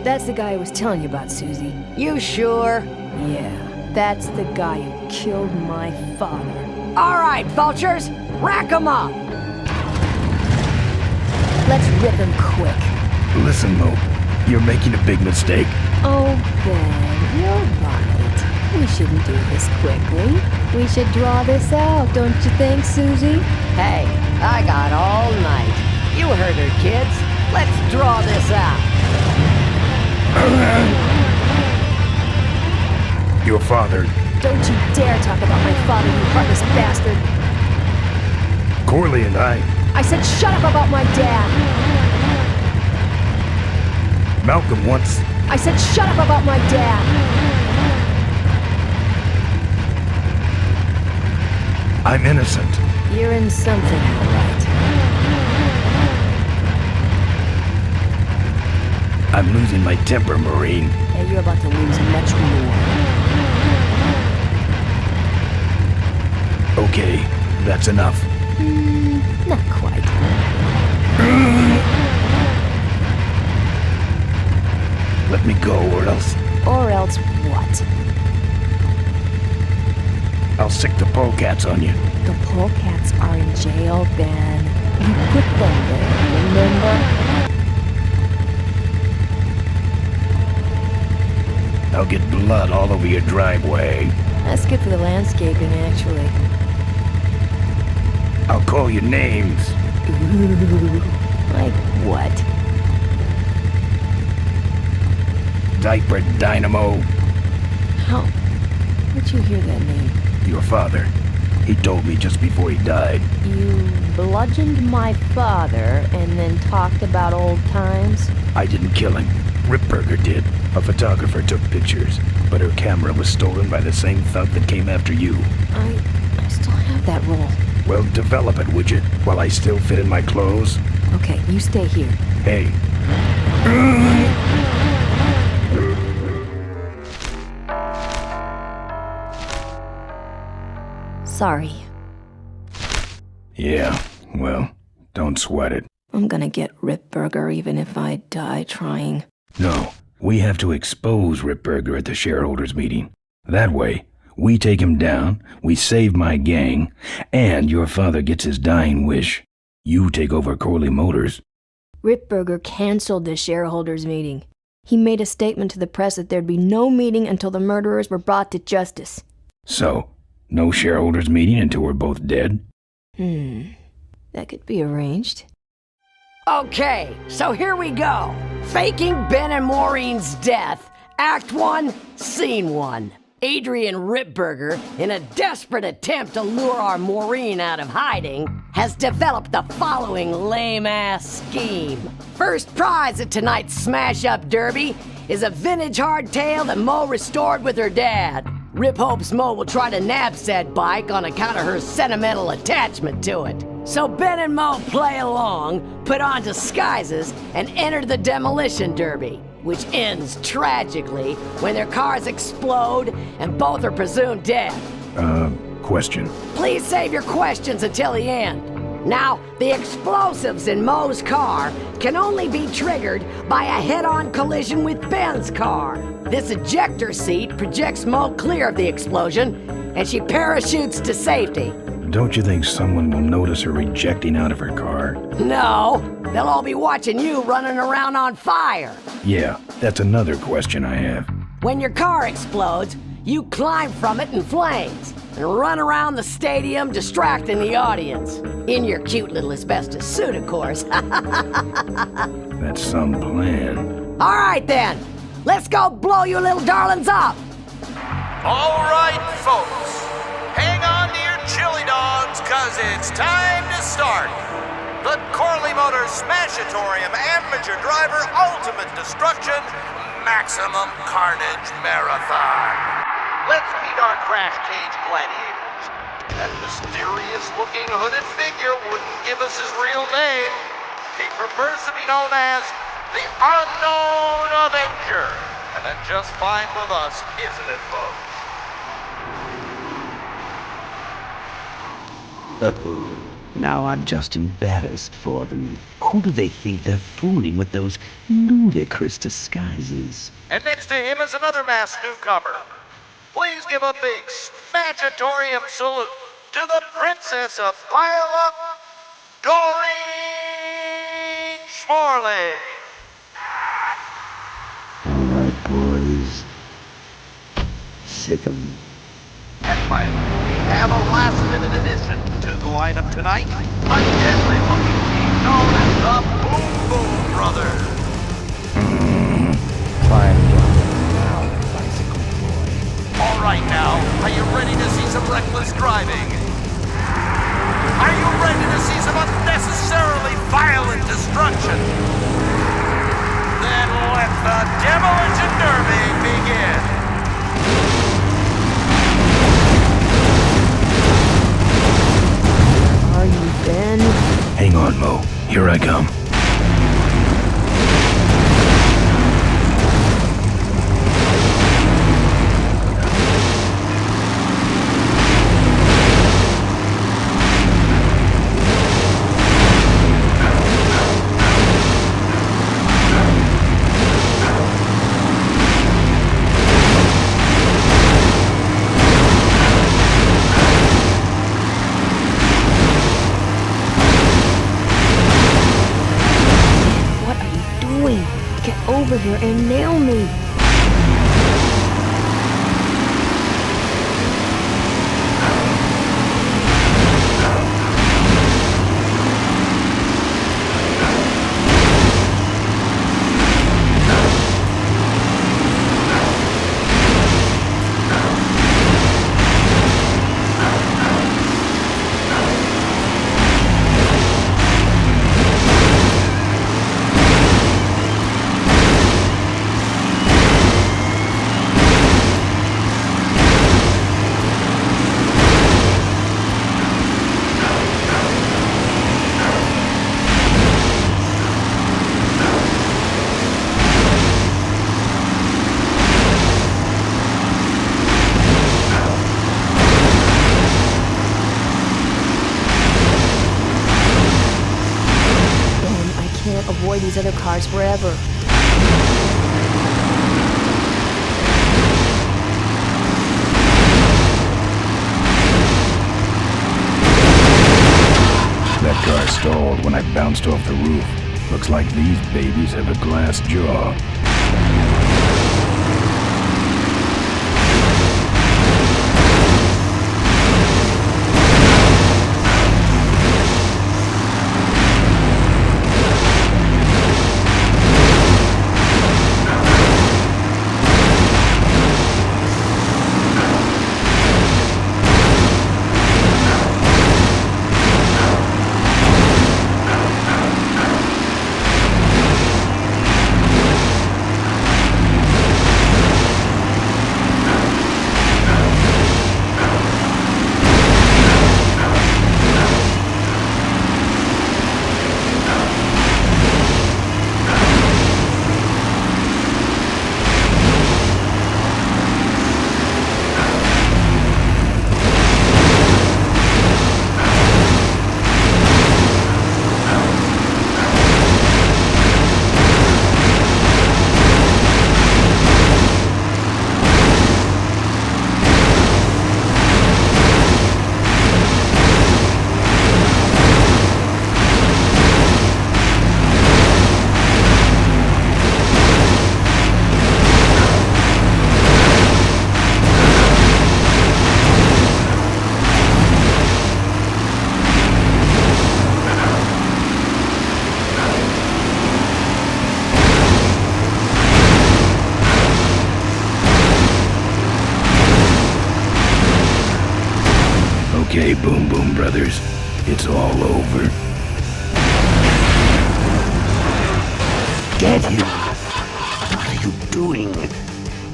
That's the guy I was telling you about, Susie. You sure? Yeah, that's the guy who killed my father. All right, vultures, rack 'em up. Let's rip him quick. Listen, Mo, you're making a big mistake. Oh, Ben, you're right. We shouldn't do this quickly. We should draw this out, don't you think, Susie? Hey, I got all night. You heard her, kids. Let's draw this out. Your father, Don't you dare talk about my father, you heartless bastard. Corley and I, said shut up about my dad. Malcolm once. I said shut up about my dad. I'm innocent. You're in something, all right. I'm losing my temper, Marine. And you're about to lose much more. Okay, that's enough. Not quite. Let me go, or else Or else what? I'll sick the Polecats on you. The Polecats are in jail, Ben. You put them there, remember? I'll get blood all over your driveway. That's good for the landscaping, actually. I'll call you names. Ooh, like what? Diaper Dynamo. How? Where'd you hear that name? Your father. He told me just before he died. You bludgeoned my father and then talked about old times? I didn't kill him. Ripburger did. A photographer took pictures, but her camera was stolen by the same thug that came after you. I still have that roll. Well, develop it, would you? While I still fit in my clothes? Okay, you stay here. Hey. Sorry. Yeah, well, don't sweat it. I'm gonna get Ripburger even if I die trying. No, we have to expose Ripburger at the shareholders meeting. That way, we take him down, we save my gang, and your father gets his dying wish. You take over Corley Motors. Ripburger canceled the shareholders meeting. He made a statement to the press that there'd be no meeting until the murderers were brought to justice. So, no shareholders meeting until we're both dead? That could be arranged. Okay, so here we go. Faking Ben and Maureen's death. Act 1, Scene 1. Adrian Ripburger, in a desperate attempt to lure our Maureen out of hiding, has developed the following lame-ass scheme. First prize at tonight's smash-up derby is a vintage hardtail that Mo restored with her dad. Rip hopes Mo will try to nab said bike on account of her sentimental attachment to it. So Ben and Mo play along, put on disguises, and enter the demolition derby, which ends tragically when their cars explode and both are presumed dead. Question. Please save your questions until the end. Now, the explosives in Mo's car can only be triggered by a head-on collision with Ben's car. This ejector seat projects Mo clear of the explosion, and she parachutes to safety. Don't you think someone will notice her ejecting out of her car? No, they'll all be watching you running around on fire. Yeah, that's another question I have. When your car explodes, you climb from it in flames and run around the stadium distracting the audience. In your cute little asbestos suit, of course. That's some plan. All right then, let's go blow you little darlings up. All right, folks. Hang on to your chili dogs, cause it's time to start. The Corley Motors Smashatorium Amateur Driver Ultimate Destruction Maximum Carnage Marathon. Let's meet our crash cage gladiators. That mysterious-looking hooded figure wouldn't give us his real name. He prefers to be known as the Unknown Avenger. And that's just fine with us, isn't it, folks? Now I'm just embarrassed for them. Who do they think they're fooling with those ludicrous disguises? And next to him is another masked newcomer. Please give a big Smashatorium salute to the Princess of Pile-Up, Doreen Schmorley. All right, boys. sick of them. And finally, we have a last-minute addition to the lineup tonight. A deadly-looking team known as the Boom Boom Brothers. Climb down, bicycle boy. All right now, are you ready to see some reckless driving? Are you ready to see some unnecessarily violent destruction? Then let the Demolition Derby begin. Are you Ben? Hang on, Mo. Here I come. Get over here and nail me. Avoid these other cars forever. That car stalled when I bounced off the roof. Looks like these babies have a glass jaw. Okay, Boom Boom Brothers, it's all over. Get him! What are you doing?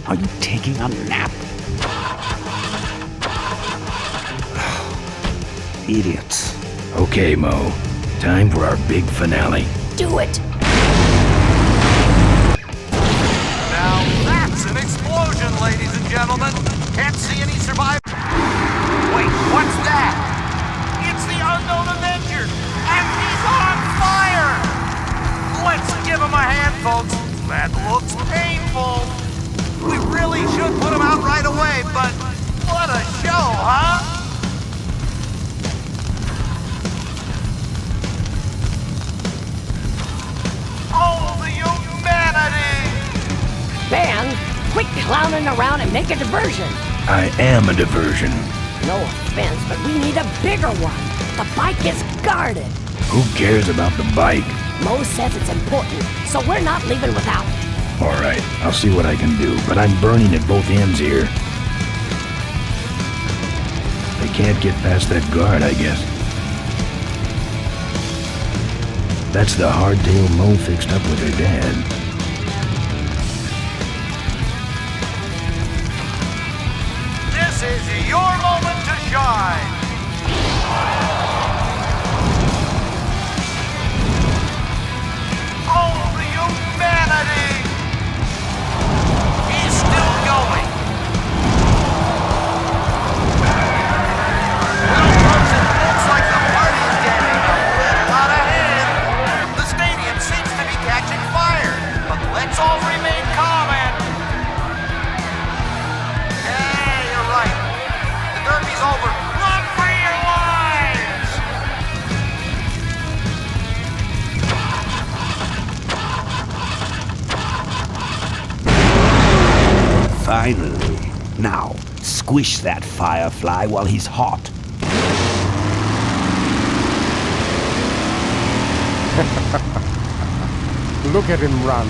Are you taking a nap? Idiots. Okay, Mo. Time for our big finale. Do it! Now that's an explosion, ladies and gentlemen. Can't see any survivors. Wait, what's that? It's the Unknown Avenger, and he's on fire! Let's give him a hand, folks. That looks painful. We really should put him out right away, but what a show, huh? Oh, the humanity! Ben, quit clowning around and make a diversion. I am a diversion. No offense, but we need a bigger one. The bike is guarded. Who cares about the bike? Mo says it's important, so we're not leaving without it. All right, I'll see what I can do, but I'm burning at both ends here. They can't get past that guard, I guess. That's the hardtail Mo fixed up with her dad. This is your moment to shine. Oh, the humanity! He's still going. Well, folks, it looks like the party's getting a little out of hand. The stadium seems to be catching fire, but let's all remain calm and... Hey, you're right. The derby's over. Run for your lives! Finally. Now, squish that firefly while he's hot. Look at him run.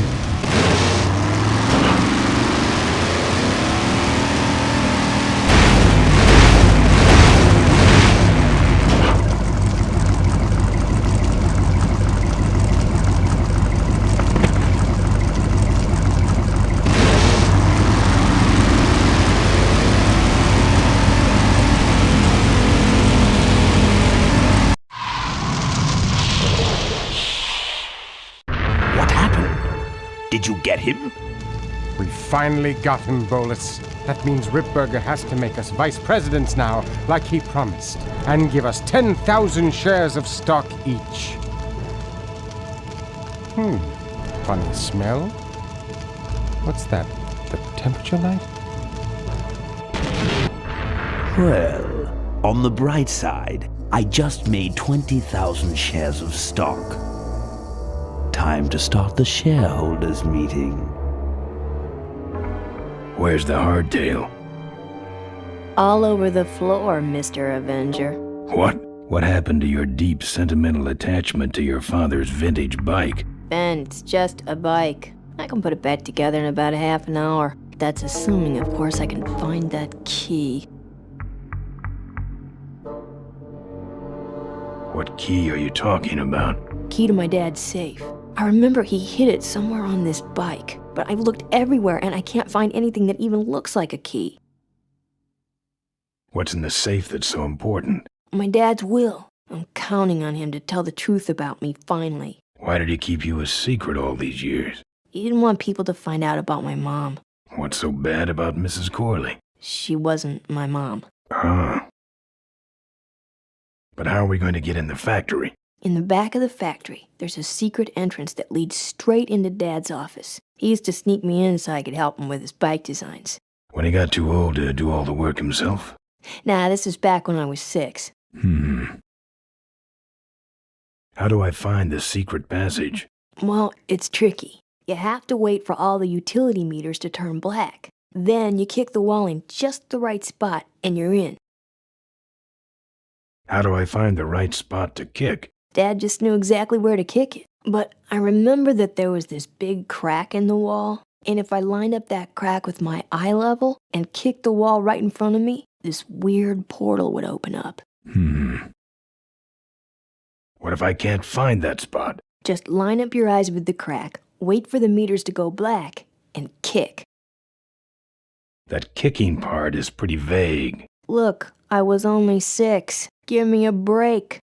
Did you get him? We finally got him, Bolus. That means Ripburger has to make us vice presidents now, like he promised, and give us 10,000 shares of stock each. Funny smell. What's that? The temperature light? Well, on the bright side, I just made 20,000 shares of stock. Time to start the shareholders meeting. Where's the hardtail? All over the floor, Mr. Avenger. What? What happened to your deep sentimental attachment to your father's vintage bike? Ben, it's just a bike. I can put it back together in about a half an hour. That's assuming, of course, I can find that key. What key are you talking about? Key to my dad's safe. I remember he hid it somewhere on this bike, but I've looked everywhere and I can't find anything that even looks like a key. What's in the safe that's so important? My dad's will. I'm counting on him to tell the truth about me finally. Why did he keep you a secret all these years? He didn't want people to find out about my mom. What's so bad about Mrs. Corley? She wasn't my mom. Ah. But how are we going to get in the factory? In the back of the factory, there's a secret entrance that leads straight into Dad's office. He used to sneak me in so I could help him with his bike designs. When he got too old to do all the work himself? Nah, this is back when I was 6. How do I find the secret passage? Well, it's tricky. You have to wait for all the utility meters to turn black. Then you kick the wall in just the right spot and you're in. How do I find the right spot to kick? Dad just knew exactly where to kick it. But I remember that there was this big crack in the wall, and if I lined up that crack with my eye level and kicked the wall right in front of me, this weird portal would open up. What if I can't find that spot? Just line up your eyes with the crack, wait for the meters to go black, and kick. That kicking part is pretty vague. Look, I was only 6. Give me a break.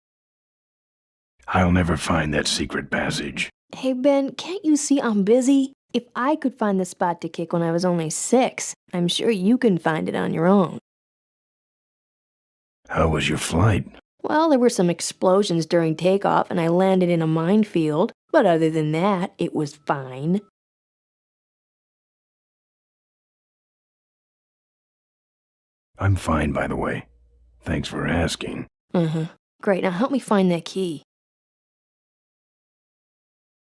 I'll never find that secret passage. Hey, Ben, can't you see I'm busy? If I could find the spot to kick when I was only 6, I'm sure you can find it on your own. How was your flight? Well, there were some explosions during takeoff and I landed in a minefield, but other than that, it was fine. I'm fine, by the way. Thanks for asking. Great, now help me find that key.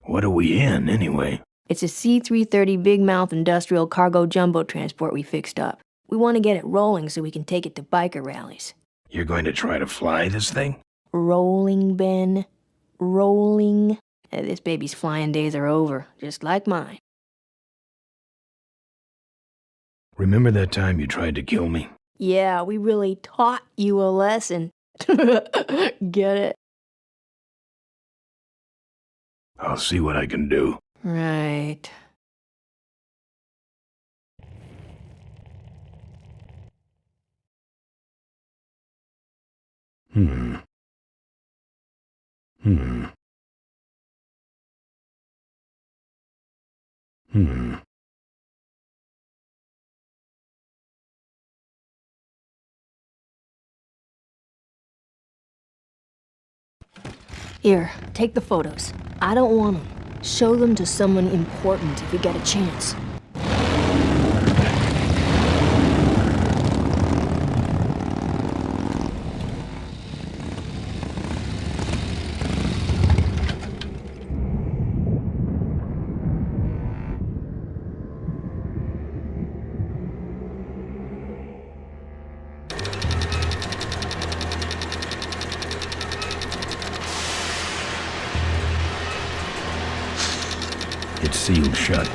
What are we in, anyway? It's a C-330 big mouth industrial cargo jumbo transport we fixed up. We want to get it rolling so we can take it to biker rallies. You're going to try to fly this thing? Rolling, Ben. Rolling. This baby's flying days are over, just like mine. Remember that time you tried to kill me? Yeah, we really taught you a lesson. Get it? I'll see what I can do. Right. Hmm. Here, take the photos. I don't want them. Show them to someone important if you get a chance. It's sealed shut.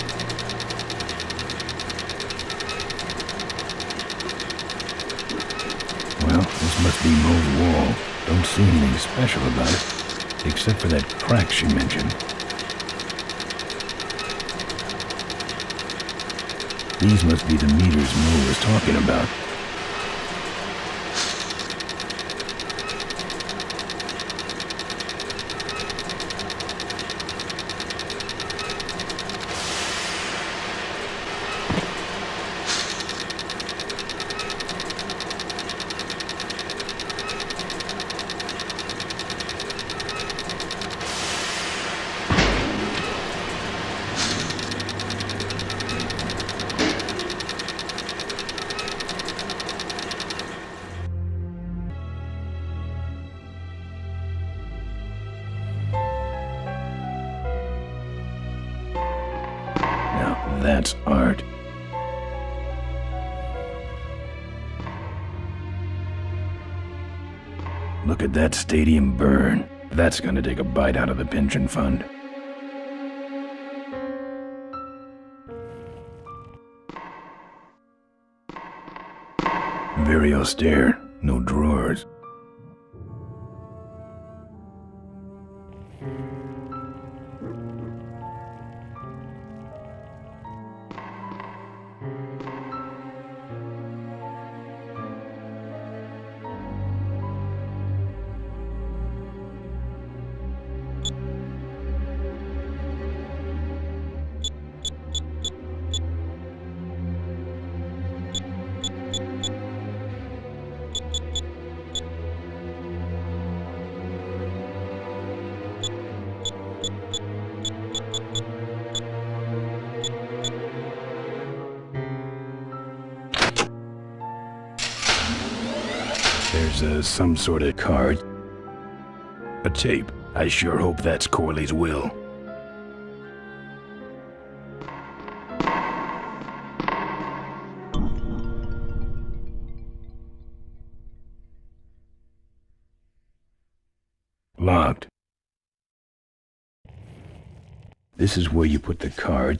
Well, this must be Mo's wall. Don't see anything special about it, except for that crack she mentioned. These must be the meters Mo was talking about. That's art. Look at that stadium burn. That's gonna take a bite out of the pension fund. Very austere. No drawers. There's some sort of card. A tape. I sure hope that's Corley's will. Locked. This is where you put the card.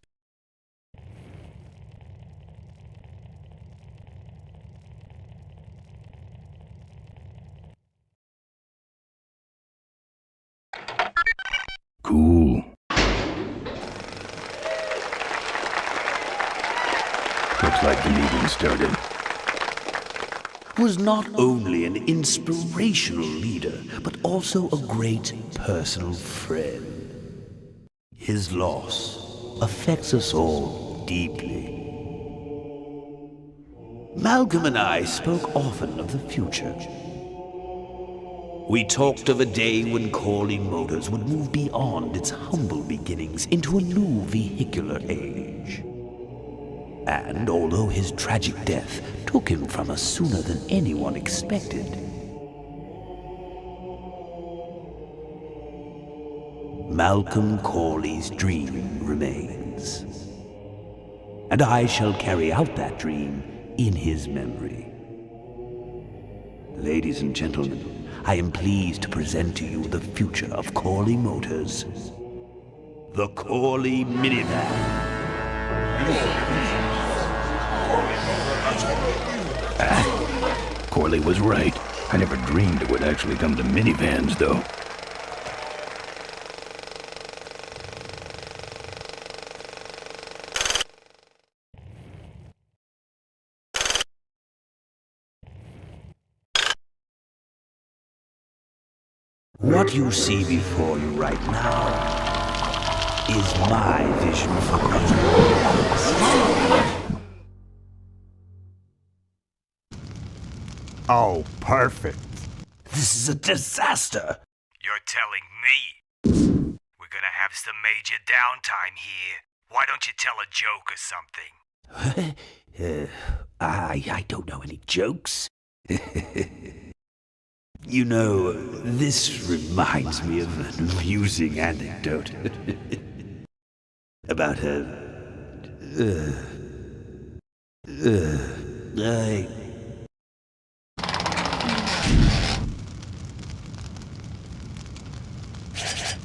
Cool. Looks like the meeting started. Was not only an inspirational leader, but also a great personal friend. His loss affects us all deeply. Malcolm and I spoke often of the future. We talked of a day when Corley Motors would move beyond its humble beginnings into a new vehicular age. And although his tragic death took him from us sooner than anyone expected, Malcolm Corley's dream remains. And I shall carry out that dream in his memory. Ladies and gentlemen, I am pleased to present to you the future of Corley Motors. The Corley Minivan. Corley was right. I never dreamed it would actually come to minivans, though. What you see before you right now is my vision for cars. Oh, perfect. This is a disaster. You're telling me we're gonna have some major downtime here. Why don't you tell a joke or something? I don't know any jokes. You know, this reminds me of an amusing anecdote about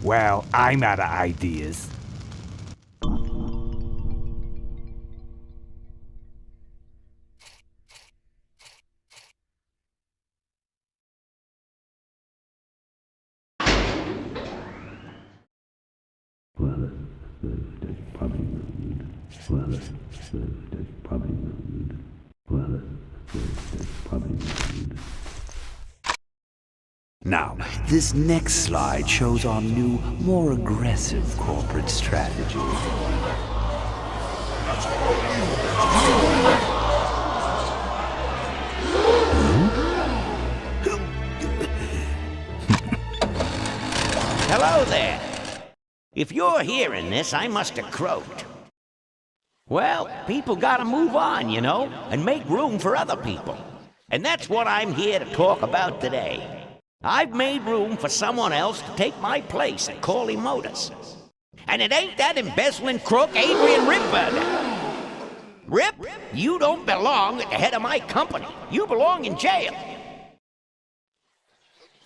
Well, I'm out of ideas. Now, this next slide shows our new, more aggressive corporate strategy. Hello there. If you're hearing this, I must have croaked. Well, people gotta move on, you know, and make room for other people. And that's what I'm here to talk about today. I've made room for someone else to take my place at Corley Motors. And it ain't that embezzling crook Adrian Ripburger. Rip, you don't belong at the head of my company. You belong in jail.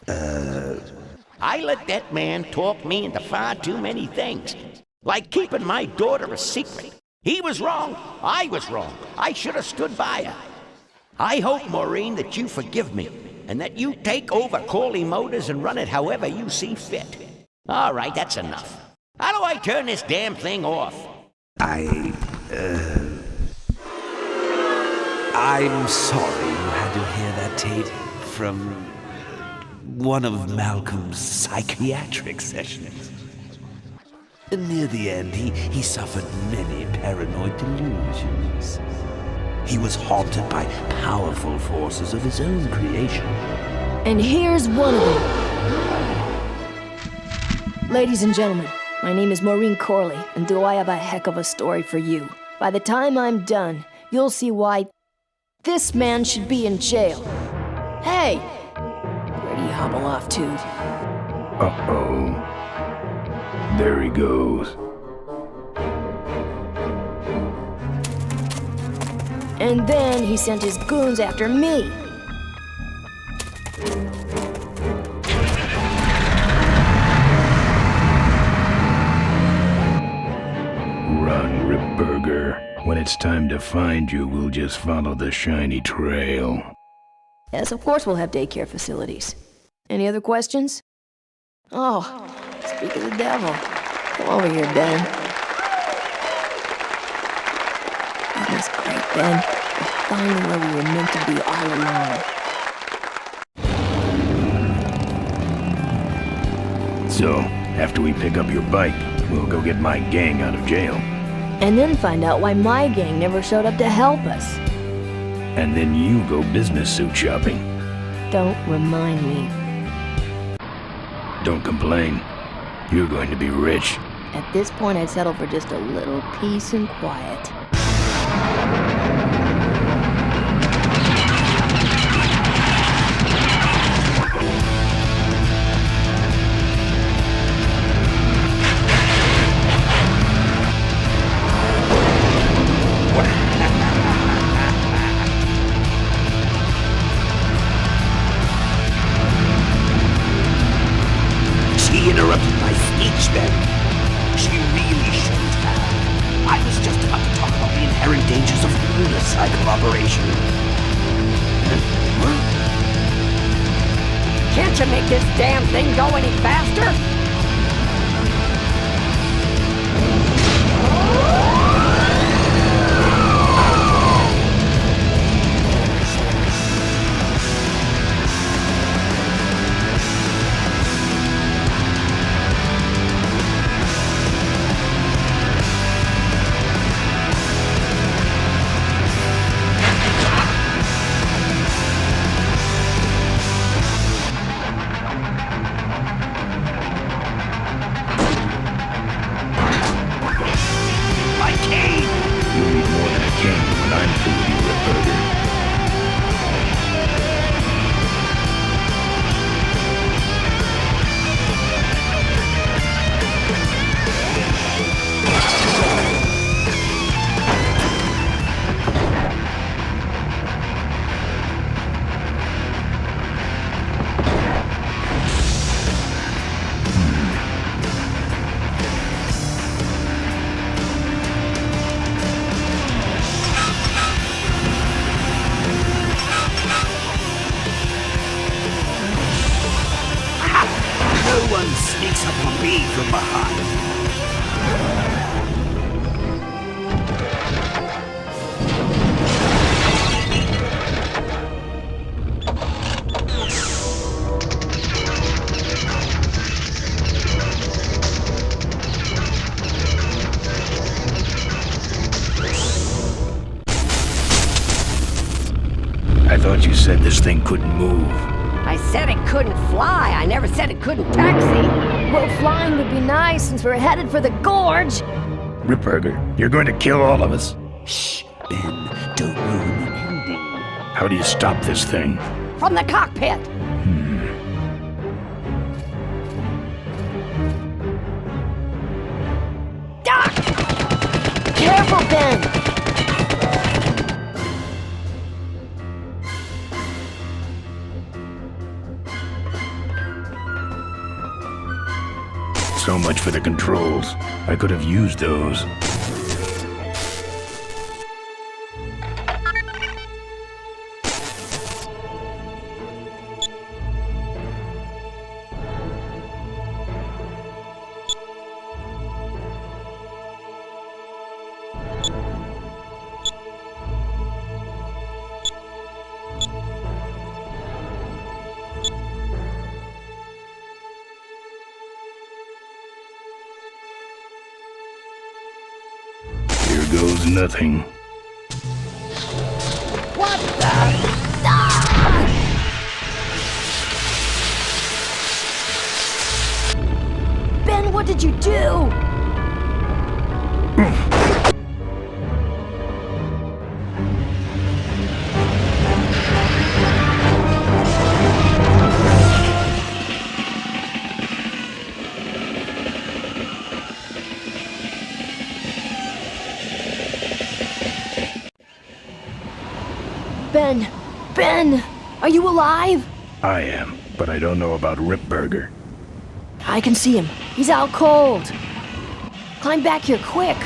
I let that man talk me into far too many things. Like keeping my daughter a secret. He was wrong. I was wrong. I should have stood by her. I hope, Maureen, that you forgive me. And that you take over Corley Motors and run it however you see fit. All right, that's enough. How do I turn this damn thing off? I'm sorry you had to hear that tape from one of Malcolm's psychiatric sessions. Near the end, he suffered many paranoid delusions. He was haunted by powerful forces of his own creation. And here's one of them. Ladies and gentlemen, my name is Maureen Corley, and do I have a heck of a story for you. By the time I'm done, you'll see why this man should be in jail. Hey! Where do you hobble off to? Uh-oh. There he goes. And then he sent his goons after me. Run, Ripburger. When it's time to find you, we'll just follow the shiny trail. Yes, of course we'll have daycare facilities. Any other questions? Oh, speak of the devil. Come over here, Ben. That was great, Ben. We're finally where we were meant to be all along. So, after we pick up your bike, we'll go get my gang out of jail. And then find out why my gang never showed up to help us. And then you go business suit shopping. Don't remind me. Don't complain. You're going to be rich. At this point, I'd settle for just a little peace and quiet. interrupted my speech, Ben. She really shouldn't have. I was just about to talk about the inherent dangers of unicycle operation. Can't you make this damn thing go any faster? Sneaks up on me from behind. I thought you said this thing couldn't move. I said it couldn't fly. I never said it couldn't taxi. Well, flying would be nice since we're headed for the gorge. Ripburger, you're going to kill all of us. Shh, Ben, don't ruin the ending. How do you stop this thing? From the cockpit. Careful, Ben. So much for the controls. I could have used those. Goes nothing. What the? Ben, what did you do? Ben, are you alive? I am, but I don't know about Ripburger. I can see him. He's out cold. Climb back here quick.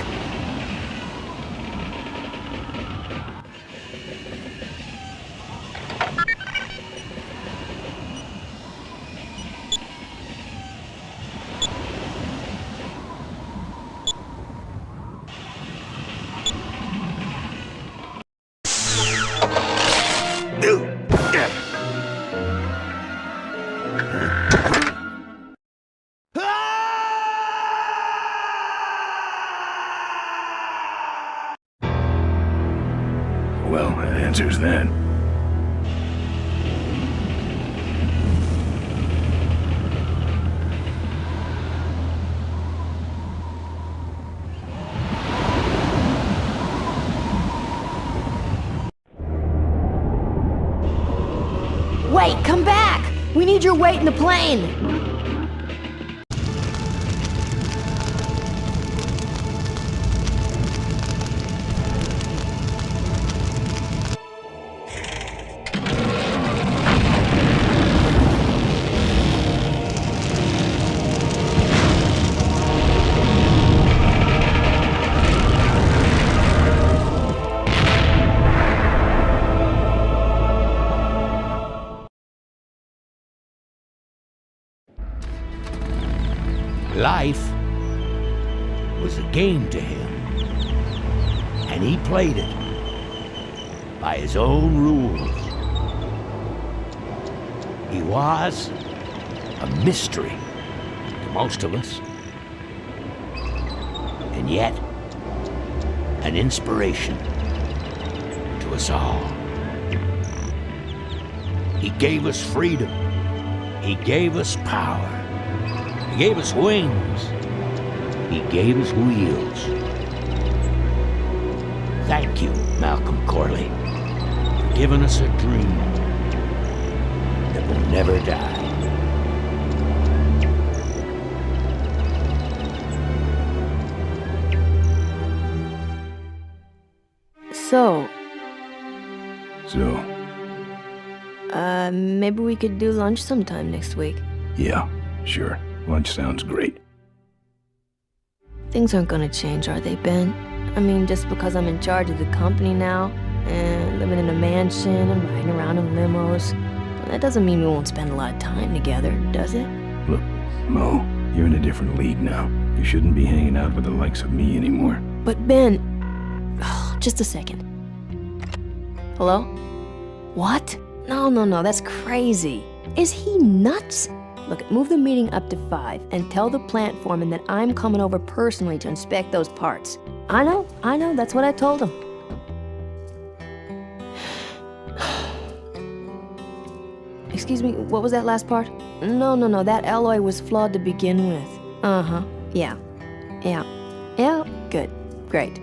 Well, that answers that. Wait, come back! We need your weight in the plane! Life was a game to him, and he played it by his own rules. He was a mystery to most of us, and yet an inspiration to us all. He gave us freedom. He gave us power. He gave us wings. He gave us wheels. Thank you, Malcolm Corley, for giving us a dream that will never die. So, maybe we could do lunch sometime next week. Yeah, sure. Lunch sounds great. Things aren't gonna change, are they, Ben? I mean, just because I'm in charge of the company now, and living in a mansion and riding around in limos, that doesn't mean we won't spend a lot of time together, does it? Look, Mo, you're in a different league now. You shouldn't be hanging out with the likes of me anymore. But Ben... Oh, just a second. Hello? What? No, that's crazy. Is he nuts? Look, move the meeting up to 5 and tell the plant foreman that I'm coming over personally to inspect those parts. I know, that's what I told him. Excuse me, what was that last part? No, that alloy was flawed to begin with. Uh-huh, yeah, good, great.